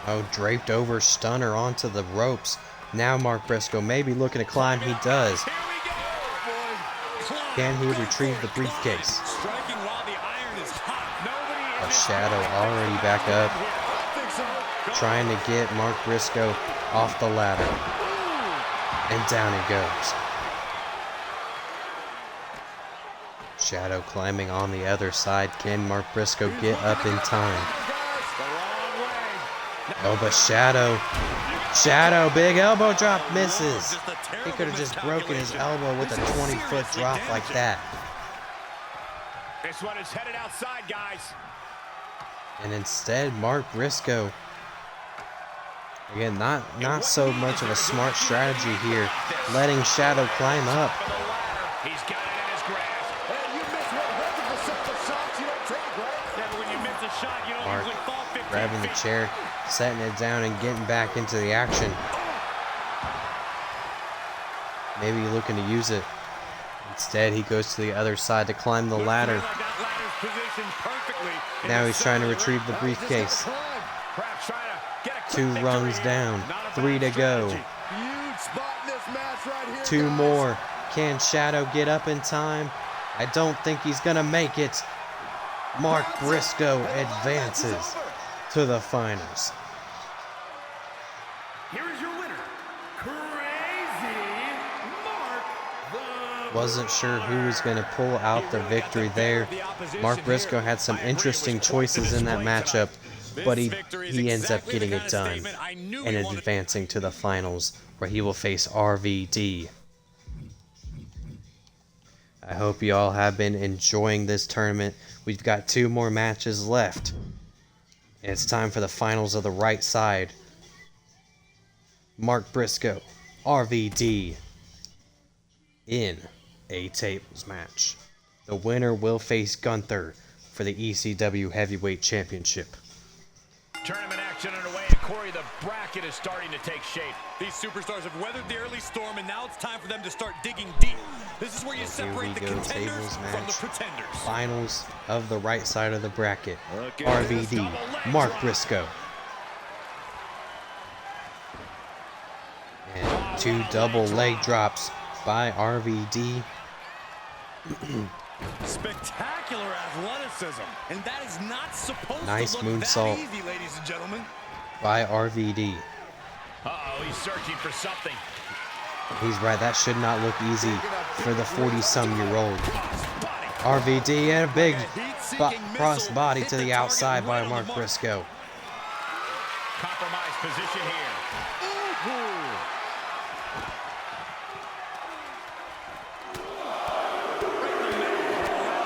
Oh, draped over stunner onto the ropes. Now Mark Briscoe may be looking to climb. He does. Here we go, boy. Can he retrieve the briefcase? Striking while the iron is hot. Nobody in A this Shadow already back up, I think so. trying to get Mark Briscoe off the ladder. And down he goes. Shadow climbing on the other side. Can Mark Briscoe get up in time? Oh, but Shadow, big elbow drop, misses. He could have just broken his elbow with a 20-foot drop like that. This one is headed outside, guys. And instead, Mark Briscoe, again, not so much of a smart strategy here, letting Shadow climb up. He's got it in his grasp. Hey, you miss 100% of shots you don't take, right? Yeah, but when you miss a shot, you don't Mark usually fall 15 grabbing the feet. chair, setting it down and getting back into the action. Maybe looking to use it. Instead, he goes to the other side to climb the ladder. Looks like that ladder's positioned perfectly in Now the he's trying to center of the retrieve the ring. briefcase. Perhaps trying to get a quick 2 victory rungs here. down, Not a 3 bad to go. strategy. Huge spot in this match right here. 2 guys. more. Can Shadow get up in time? I don't think he's gonna make it. Mark Briscoe advances to the finals. Here is your winner, Crazy Mark the Wasn't sure who was going to pull out the victory there. Mark Briscoe had some interesting choices in that matchup, but he ends up getting it done and advancing to the finals where he will face RVD. I hope you all have been enjoying this tournament. We've got 2 more matches left. And it's time for the finals of the right side. Mark Briscoe, RVD, in a tables match. The winner will face Gunther for the ECW Heavyweight Championship. Tournament action underway, and Corey, the bracket is starting to take shape. These superstars have weathered the early storm, and now it's time for them to start digging deep. This is where you Here separate the we go, contenders tables from the match. pretenders. Finals of the right side of the bracket. Look at this RVD, double leg Mark drop. Briscoe. And 2 double leg drops by RVD. Spectacular athleticism, and that is not supposed Nice to look moonsault. that easy, ladies and gentlemen. By RVD. Uh-oh, He's searching for something. He's right. That should not look easy for the 40-some-year-old. RVD and a big cross body to the outside by Mark Briscoe. Compromised position here.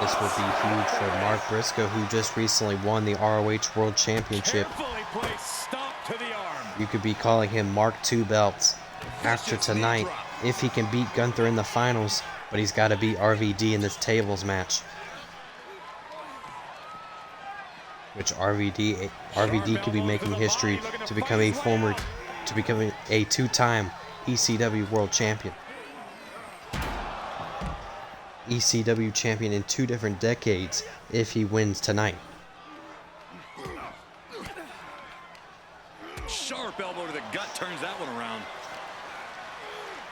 This will be huge for Mark Briscoe, who just recently won the ROH World Championship. You could be calling him Mark II belts after tonight if he can beat Gunther in the finals, but he's got to beat RVD in this tables match. Which RVD could be making history to become a two-time ECW World Champion. ECW champion in 2 different decades if he wins tonight. Sharp elbow to the gut turns that one around.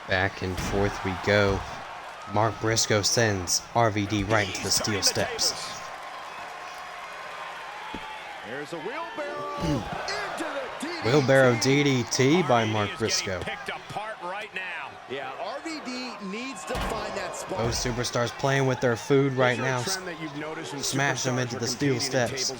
Back and forth we go. Mark Briscoe sends RVD right into the steel steps. There's a wheelbarrow into the DDT. Wheelbarrow DDT by Mark Briscoe. Picked apart right now. Yeah, RVD needs to find that spot. Both superstars playing with their food right now. Smash them into the steel steps.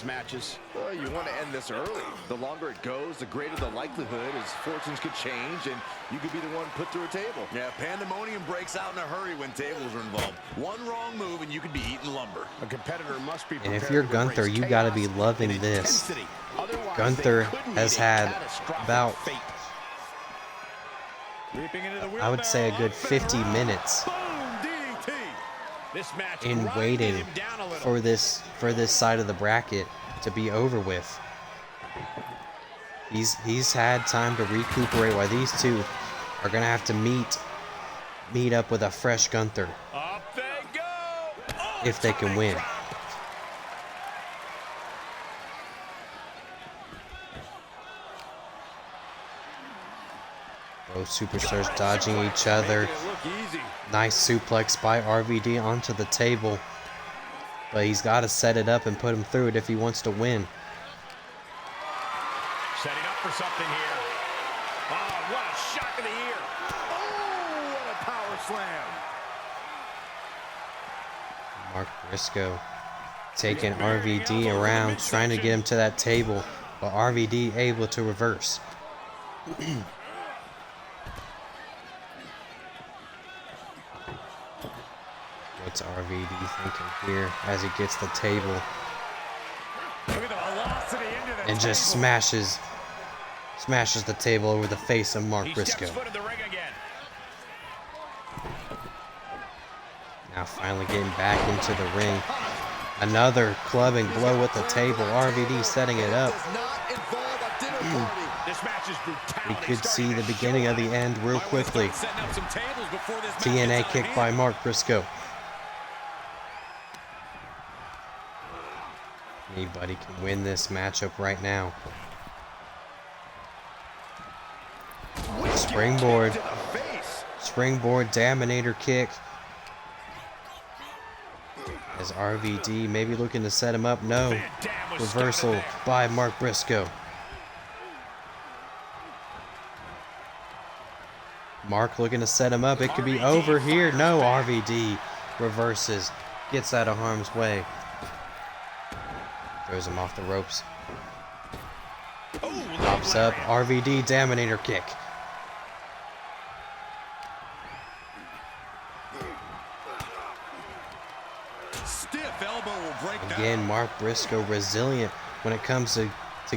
Well, you want to end this early. The longer it goes, the greater the likelihood is fortunes could change and you could be the one put through a table. Yeah, pandemonium breaks out in a hurry when tables are involved. One wrong move and you could be eating lumber. A competitor must be And if you're Gunther, you got to be loving this. Gunther has had about, I would say, a good 50 minutes in waiting for this side of the bracket to be over with. He's had time to recuperate while these two are gonna have to meet up with a fresh Gunther if they can win. Both superstars dodging each other. Nice suplex by RVD onto the table. But he's got to set it up and put him through it if he wants to win. Setting up for something here. Oh, what a shock of the ear. Oh, what a power slam. Mark Briscoe taking RVD around, trying to get him to that table, but RVD able to reverse. What's RVD thinking here as he gets the table and just smashes the table over the face of Mark Briscoe. Now finally getting back into the ring. Another clubbing blow with the table. RVD setting it up. We could see the beginning of the end real quickly. TNA kick by Mark Briscoe. Anybody can win this matchup right now. Springboard Dominator kick. As RVD maybe looking to set him up. No. Reversal by Mark Briscoe. Mark looking to set him up. It could be over here. No, RVD reverses. Gets out of harm's way. Throws him off the ropes. Pops up. RVD Dominator kick. Stiff elbow will break down. Again, Mark Briscoe resilient when it comes to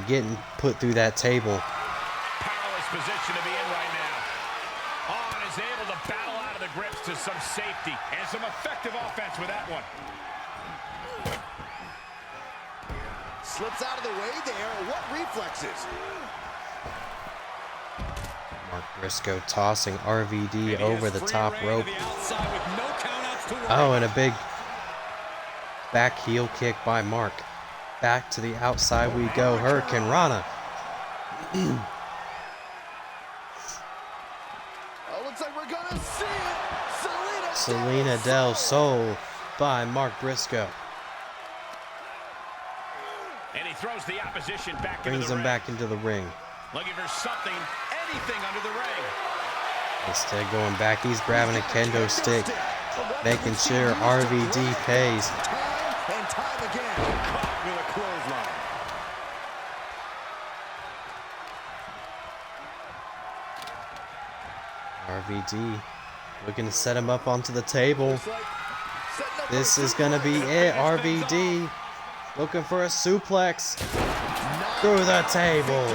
getting put through that table. Powerless position to be in right now. On is able to battle out of the grips to some safety and some effective offense with that one. Slips out of the way there. What reflexes? Mark Briscoe tossing RVD over the top rope. Oh, and a big back heel kick by Mark. Back to the outside we go. Hurricane Rana. Oh, looks like we're gonna see it. Selena Del Sol by Mark Briscoe. And he throws the opposition back Brings into the him ring. back into the ring. Looking for something anything under the ring. Instead going back, he's grabbing a kendo stick, making sure RVD pays. Time and time again. Caught with a clothesline. RVD looking to set him up onto the table. This is gonna be it. RVD looking for a suplex through the table.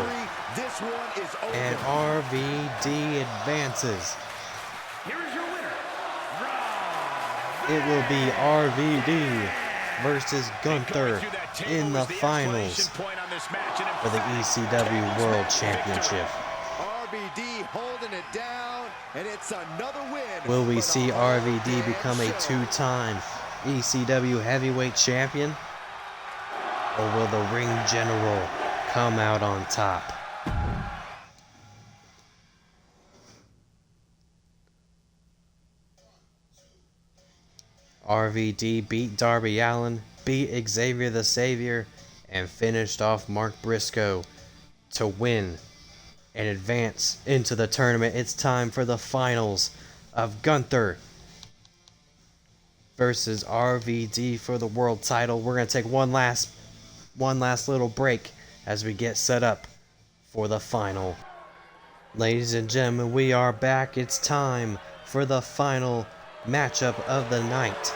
This one is over. And RVD advances. Here is your winner, It will be RVD versus Gunther in the finals for the ECW World Championship. RVD holding it down, and it's another win. Will we for see the RVD All become a Fan two-time ECW Heavyweight Champion? Or will the Ring General come out on top? RVD beat Darby Allin, beat Xavier the Savior, and finished off Mark Briscoe to win and advance into the tournament. It's time for the finals of Gunther versus RVD for the world title. We're going to take one last little break as we get set up for the final. Ladies and gentlemen, we are back. It's time for the final matchup of the night.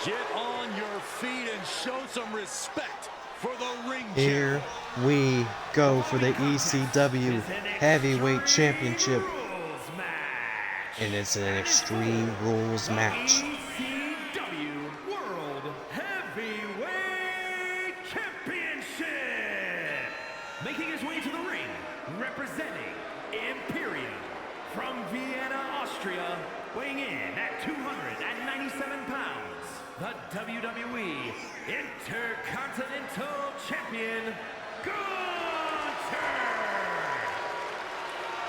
Get on your feet and show some respect for the ring. Here we go for the ECW Heavyweight Championship, rules match. and it's an Extreme Rules match. ECW World Heavyweight Championship. Making his way to the ring, representing Imperium from Vienna, Austria, weighing in at 297 pounds, the WWE Intercontinental Champion, Gunther.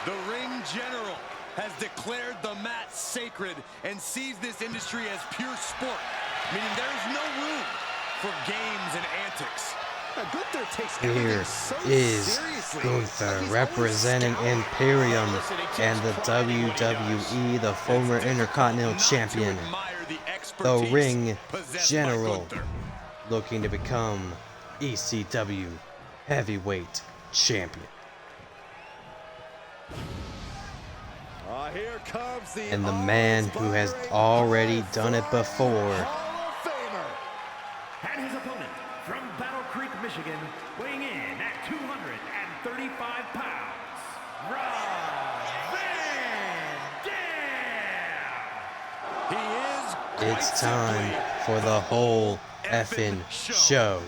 The ring general has declared the mat sacred and sees this industry as pure sport, meaning there is no room for games and antics. Gunther takes Here everything so is seriously. Gunther Like he's representing always scouting. Imperium and the WWE, the former Intercontinental Champion, the Ring General, looking to become ECW Heavyweight Champion. Here comes the And the man who has already done it before, Hall of Famer. And his opponent from Battle Creek, Michigan, weighing in at 235 pounds, Rob Van Dam. He is it's time for the whole effing show.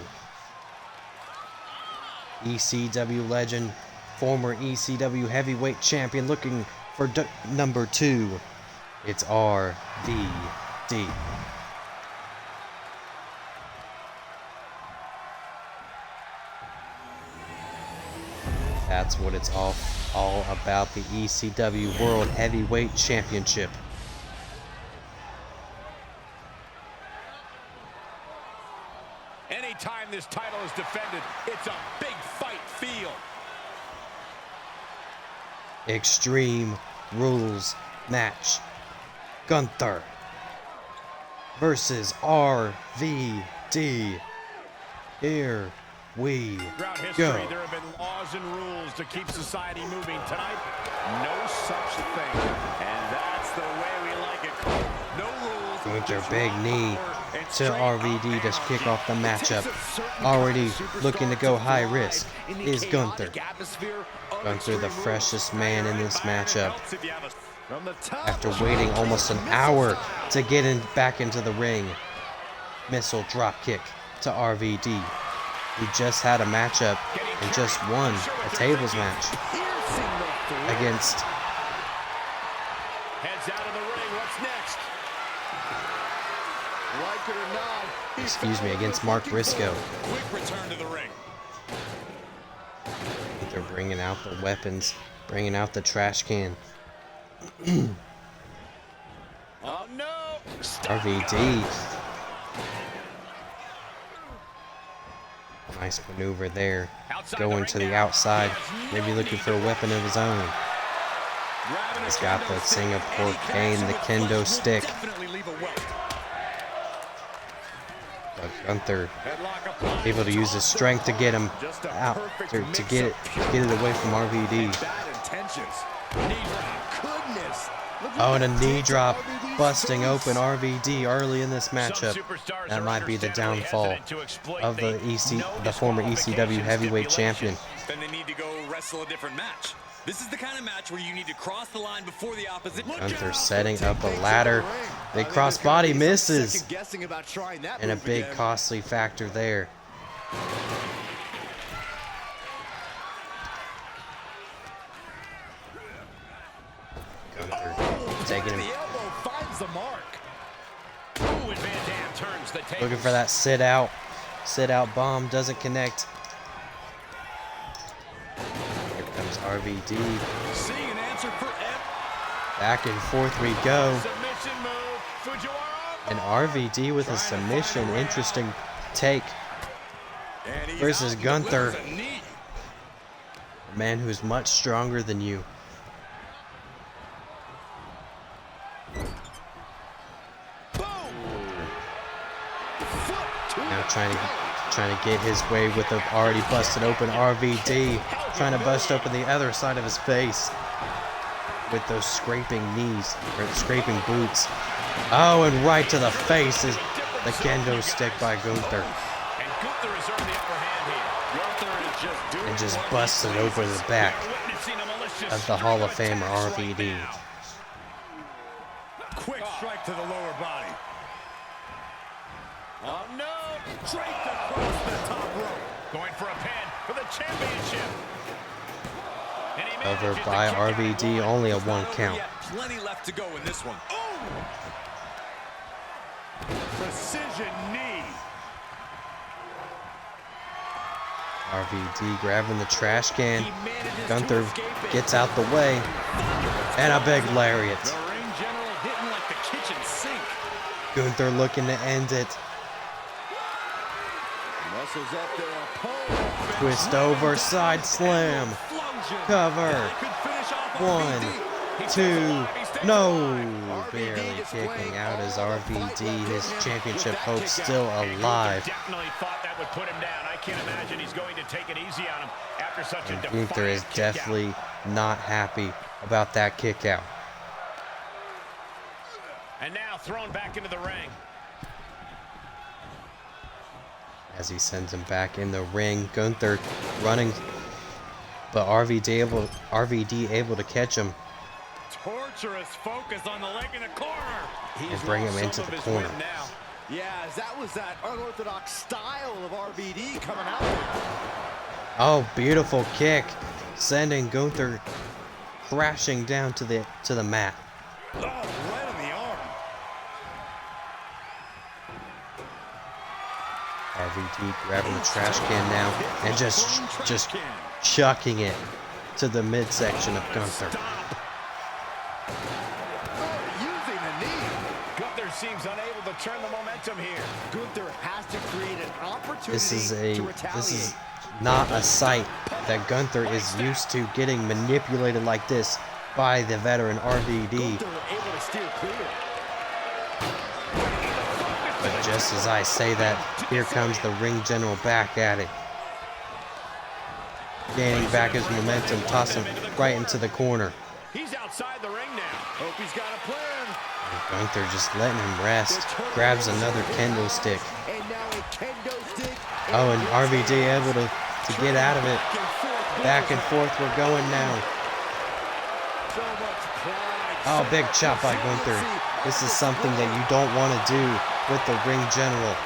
ECW legend, former ECW Heavyweight Champion, looking for number 2. It's RVD. That's what it's all about, the ECW World Heavyweight Championship. Anytime this title is defended, it's a big fight feel. Extreme Rules match. Gunther versus RVD. Here we Throughout history, go. there have been laws and rules to keep society moving. Tonight, no such thing. And that's the way we like it. No rules. Gunther, just big raw knee power and to straight RVD to up kick off the and matchup. It takes a certain Already kind of looking to superstar go to high thrive risk in the is Gunther. chaotic atmosphere of Gunther, Extreme the Rules. freshest man in this matchup. Helps if you have a- From the top After of waiting the almost an missile hour style. to get back into the ring. Missile drop kick to RVD. He just had a matchup and just won a tables match Piercing the throat. against Heads out of the ring. What's next? Like it or not, he's excuse me, got against what Mark we're looking Briscoe. for. quick return to the ring. They're bringing out the weapons, bringing out the trash can. Oh, no. RVD. Nice maneuver there. Going to the outside, maybe looking for a weapon of his own. He's got the Singapore cane, the kendo stick. But Gunther able to use his strength to get him out, to get it away from RVD. Oh, and a knee drop, busting open RVD early in this matchup. That might be the downfall of the former ECW heavyweight champion. Then they need to go wrestle a different match. This is the kind of match where you need to cross the line before the opposition. Gunther setting up a ladder. Big crossbody misses. And a big costly factor there. Gunther taking him. Looking for that sit out. Sit out bomb doesn't connect. Here comes RVD. Back and forth we go. And RVD with a submission. Interesting take. Versus Gunther. A man who's much stronger than you. Now trying to get his way with the already busted open RVD. Trying to bust open the other side of his face with those scraping knees, or scraping boots. Oh, and right to the face is the kendo stick by Gunther. And just busted over the back of the Hall of Famer RVD. Quick strike to the lower body. Oh no! Draped across the top rope. Going for a pin for the championship. Over by RVD, only a 1 count. Plenty left to go in this one. Precision knee. RVD grabbing the trash can. Gunther gets out the way. And a big lariat. The ring general hitting like the kitchen sink. Gunther looking to end it. Muscles up their opponent. Twist over, side slam. Cover. 1, 2, no. Barely kicking out as RVD. His championship hopes still alive. Definitely thought that would put him down. I can't imagine he's going to take it easy on him after such a defiant Gunther is definitely not happy about that kick out. And now thrown back into the ring. As he sends him back in the ring, Gunther running, but RVD able to catch him Torturous focus on the leg in the corner. and bring him into the corner. Yeah, as that was that unorthodox style of RVD coming out there. Oh, beautiful kick, sending Gunther crashing down to the mat. Oh, right on the arm. RVD grabbing the trash can now and just chucking it to the midsection of Gunther. Using the knee. Gunther seems unable to turn the momentum here. Gunther has to create an opportunity This is to retaliate. this is not a sight that Gunther is used to, getting manipulated like this by the veteran RVD. Gunther able to steer clear. But just as I say that, here comes the ring general back at it. Gaining back his momentum, tossing right into the corner. He's outside the ring now. Hope he's got a plan. Gunther just letting him rest. Grabs another kendo stick. And now a kendo stick. Oh, and RVD able to get out of it. Back and forth we're going now. So much pride. Oh, big chop by Gunther. This is something that you don't want to do with the ring general.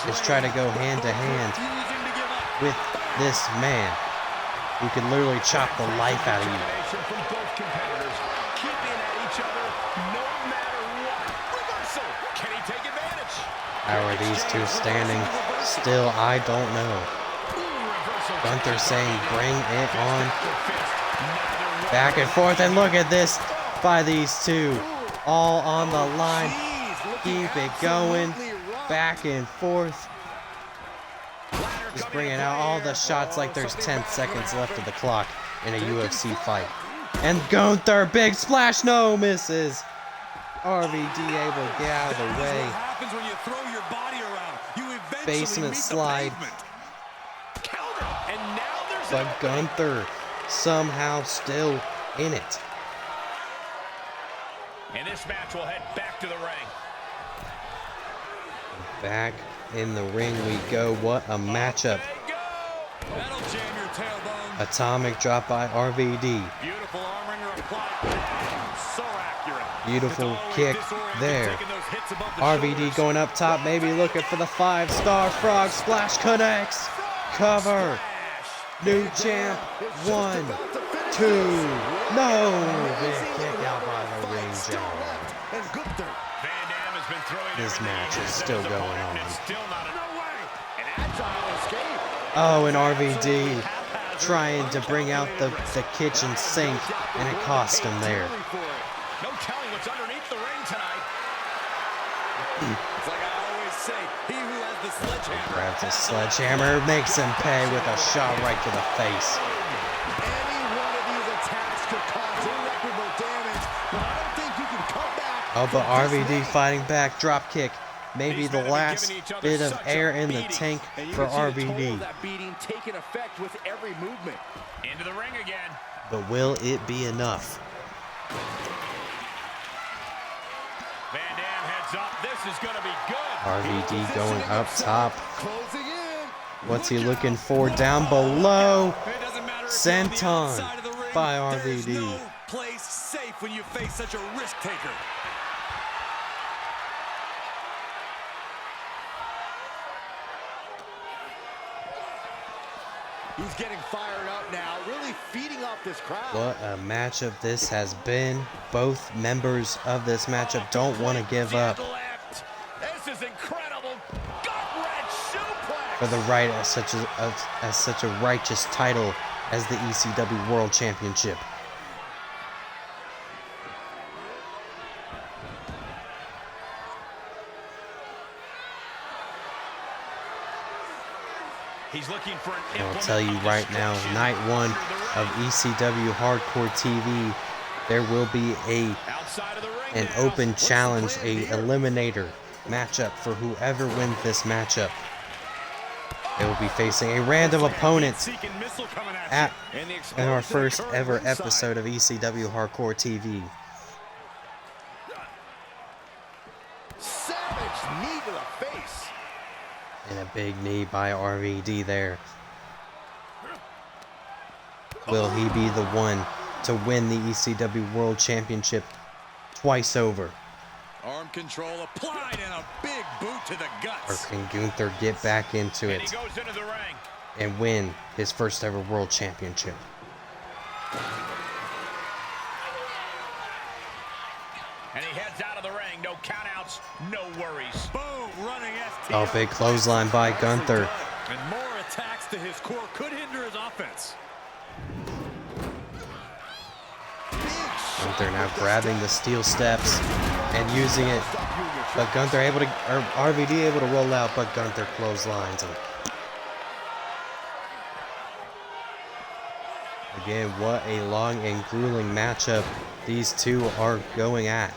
Just try to go hand to hand with this man who can literally chop the life out of you. From both competitors, keeping at each other no matter what. Reversal. Can he take advantage? How are these two standing? Still, I don't know. Gunther saying, bring it on. Back and forth, and look at this by these two. All on the line. Keep it going. Back and forth. Just bringing out all the shots like there's 10 seconds left of the clock in a UFC fight. And Gunther, big splash, no, misses. RVD able to get out of the That is way. what happens when you throw your body around. You eventually Basement meet slide. the pavement. Counter. And now there's But Gunther somehow still in it. And this match will head back to the ring. Back in the ring we go. What a matchup. That'll jam your tailbone. Atomic drop by RVD. Beautiful arm wringer applied. So accurate. Beautiful It's always kick disorienting there. taking those hits above the RVD shoulders. going up top, maybe looking for the 5-star frog splash, connects. Cover. New champ. 1, 2. No. Big kick out by the ring general. And Gunther. Van Dam has been throwing This everything match he is has still at his going opponent, on. and it's still not No way. An agile escape. Oh, and RVD trying to bring out the kitchen sink, and it cost him there. no telling what's underneath the ring tonight. It's like I always say, he who has the sledgehammer. Grabs a sledgehammer, makes him pay with a shot right to the face. Any one of these attacks could cause irreparable damage, but I don't think you can come back. Oh, but from this RVD many. fighting back, drop kick. Maybe These the men have been last giving each other bit of such a air in the beating. tank And you for can see the toll RVD. of that beating taking effect with every movement. Into the ring again. But will it be enough? Van Dam heads up. This is going to be good. RVD going up top. Closing in. What's he looking for down below? It doesn't matter if you're on the Senton outside of the ring, by there's RVD. no place safe when you face such a risk taker. He's getting fired up now, really feeding off this crowd. What a matchup this has been. Both members of this matchup don't want to give up Left. This is incredible. Gut-wrench suplex. for the right as such a righteous title as the ECW World Championship. He's looking for an And I'll implement tell you of right now, destruction night one under the of ring. ECW Hardcore TV, there will be Outside of the ring an now. open What's the challenge, plan a here? eliminator matchup for whoever wins this matchup. They will be facing a random opponent Seeking missile coming at at you. And the in our explosion first occurring ever ringside. episode of ECW Hardcore TV. Savage knee to the face. And a big knee by RVD there. Will he be the one to win the ECW World Championship twice over? Arm control applied and a big boot to the Or guts. can Gunther get back into And he it goes into the ring. and win his first ever World Championship? And he heads out of the ring. No countouts, no worries. Boom, running STO. Oh, big clothesline by Gunther. And more attacks to his core could hinder his offense. Gunther now grabbing the steel steps and using it. But Gunther able to, or RVD able to roll out, but Gunther clotheslines him. Again, what a long and grueling matchup these two are going at.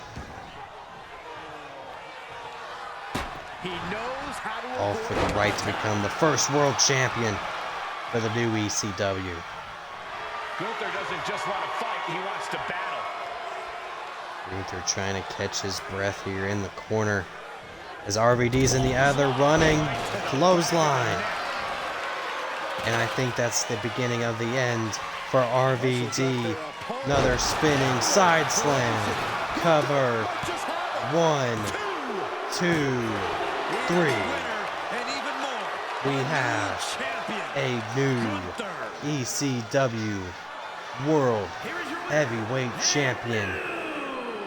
He knows how to All for the right to become the first world champion for the new ECW. Gunther doesn't just want to fight, he wants to battle. Gunther trying to catch his breath here in the corner. As RVD's in the other running clothesline. And I think that's the beginning of the end for RVD. Another spinning side slam. Cover. 1, 2, 3. And even more. We have Champion. a new Gunther. ECW World Heavyweight Champion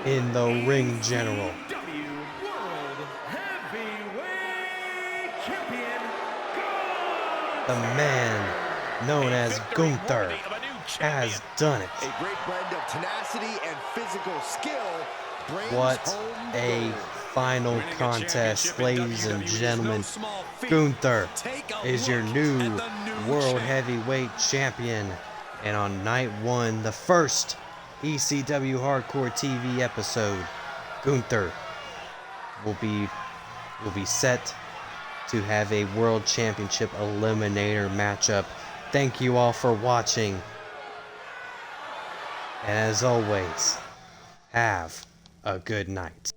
in the ring general. W World Heavyweight Champion. The man known as Gunther Worthy of a new has champion. done it. A great blend of tenacity and physical skill brings What home a the final Winning a contest, championship in ladies and WWE is gentlemen. no small feat. Gunther Take a is your look new at the new World champ. Heavyweight Champion. And on night one, the first ECW Hardcore TV episode, Gunther will be set to have a World Championship Eliminator matchup. Thank you all for watching. And as always, have a good night.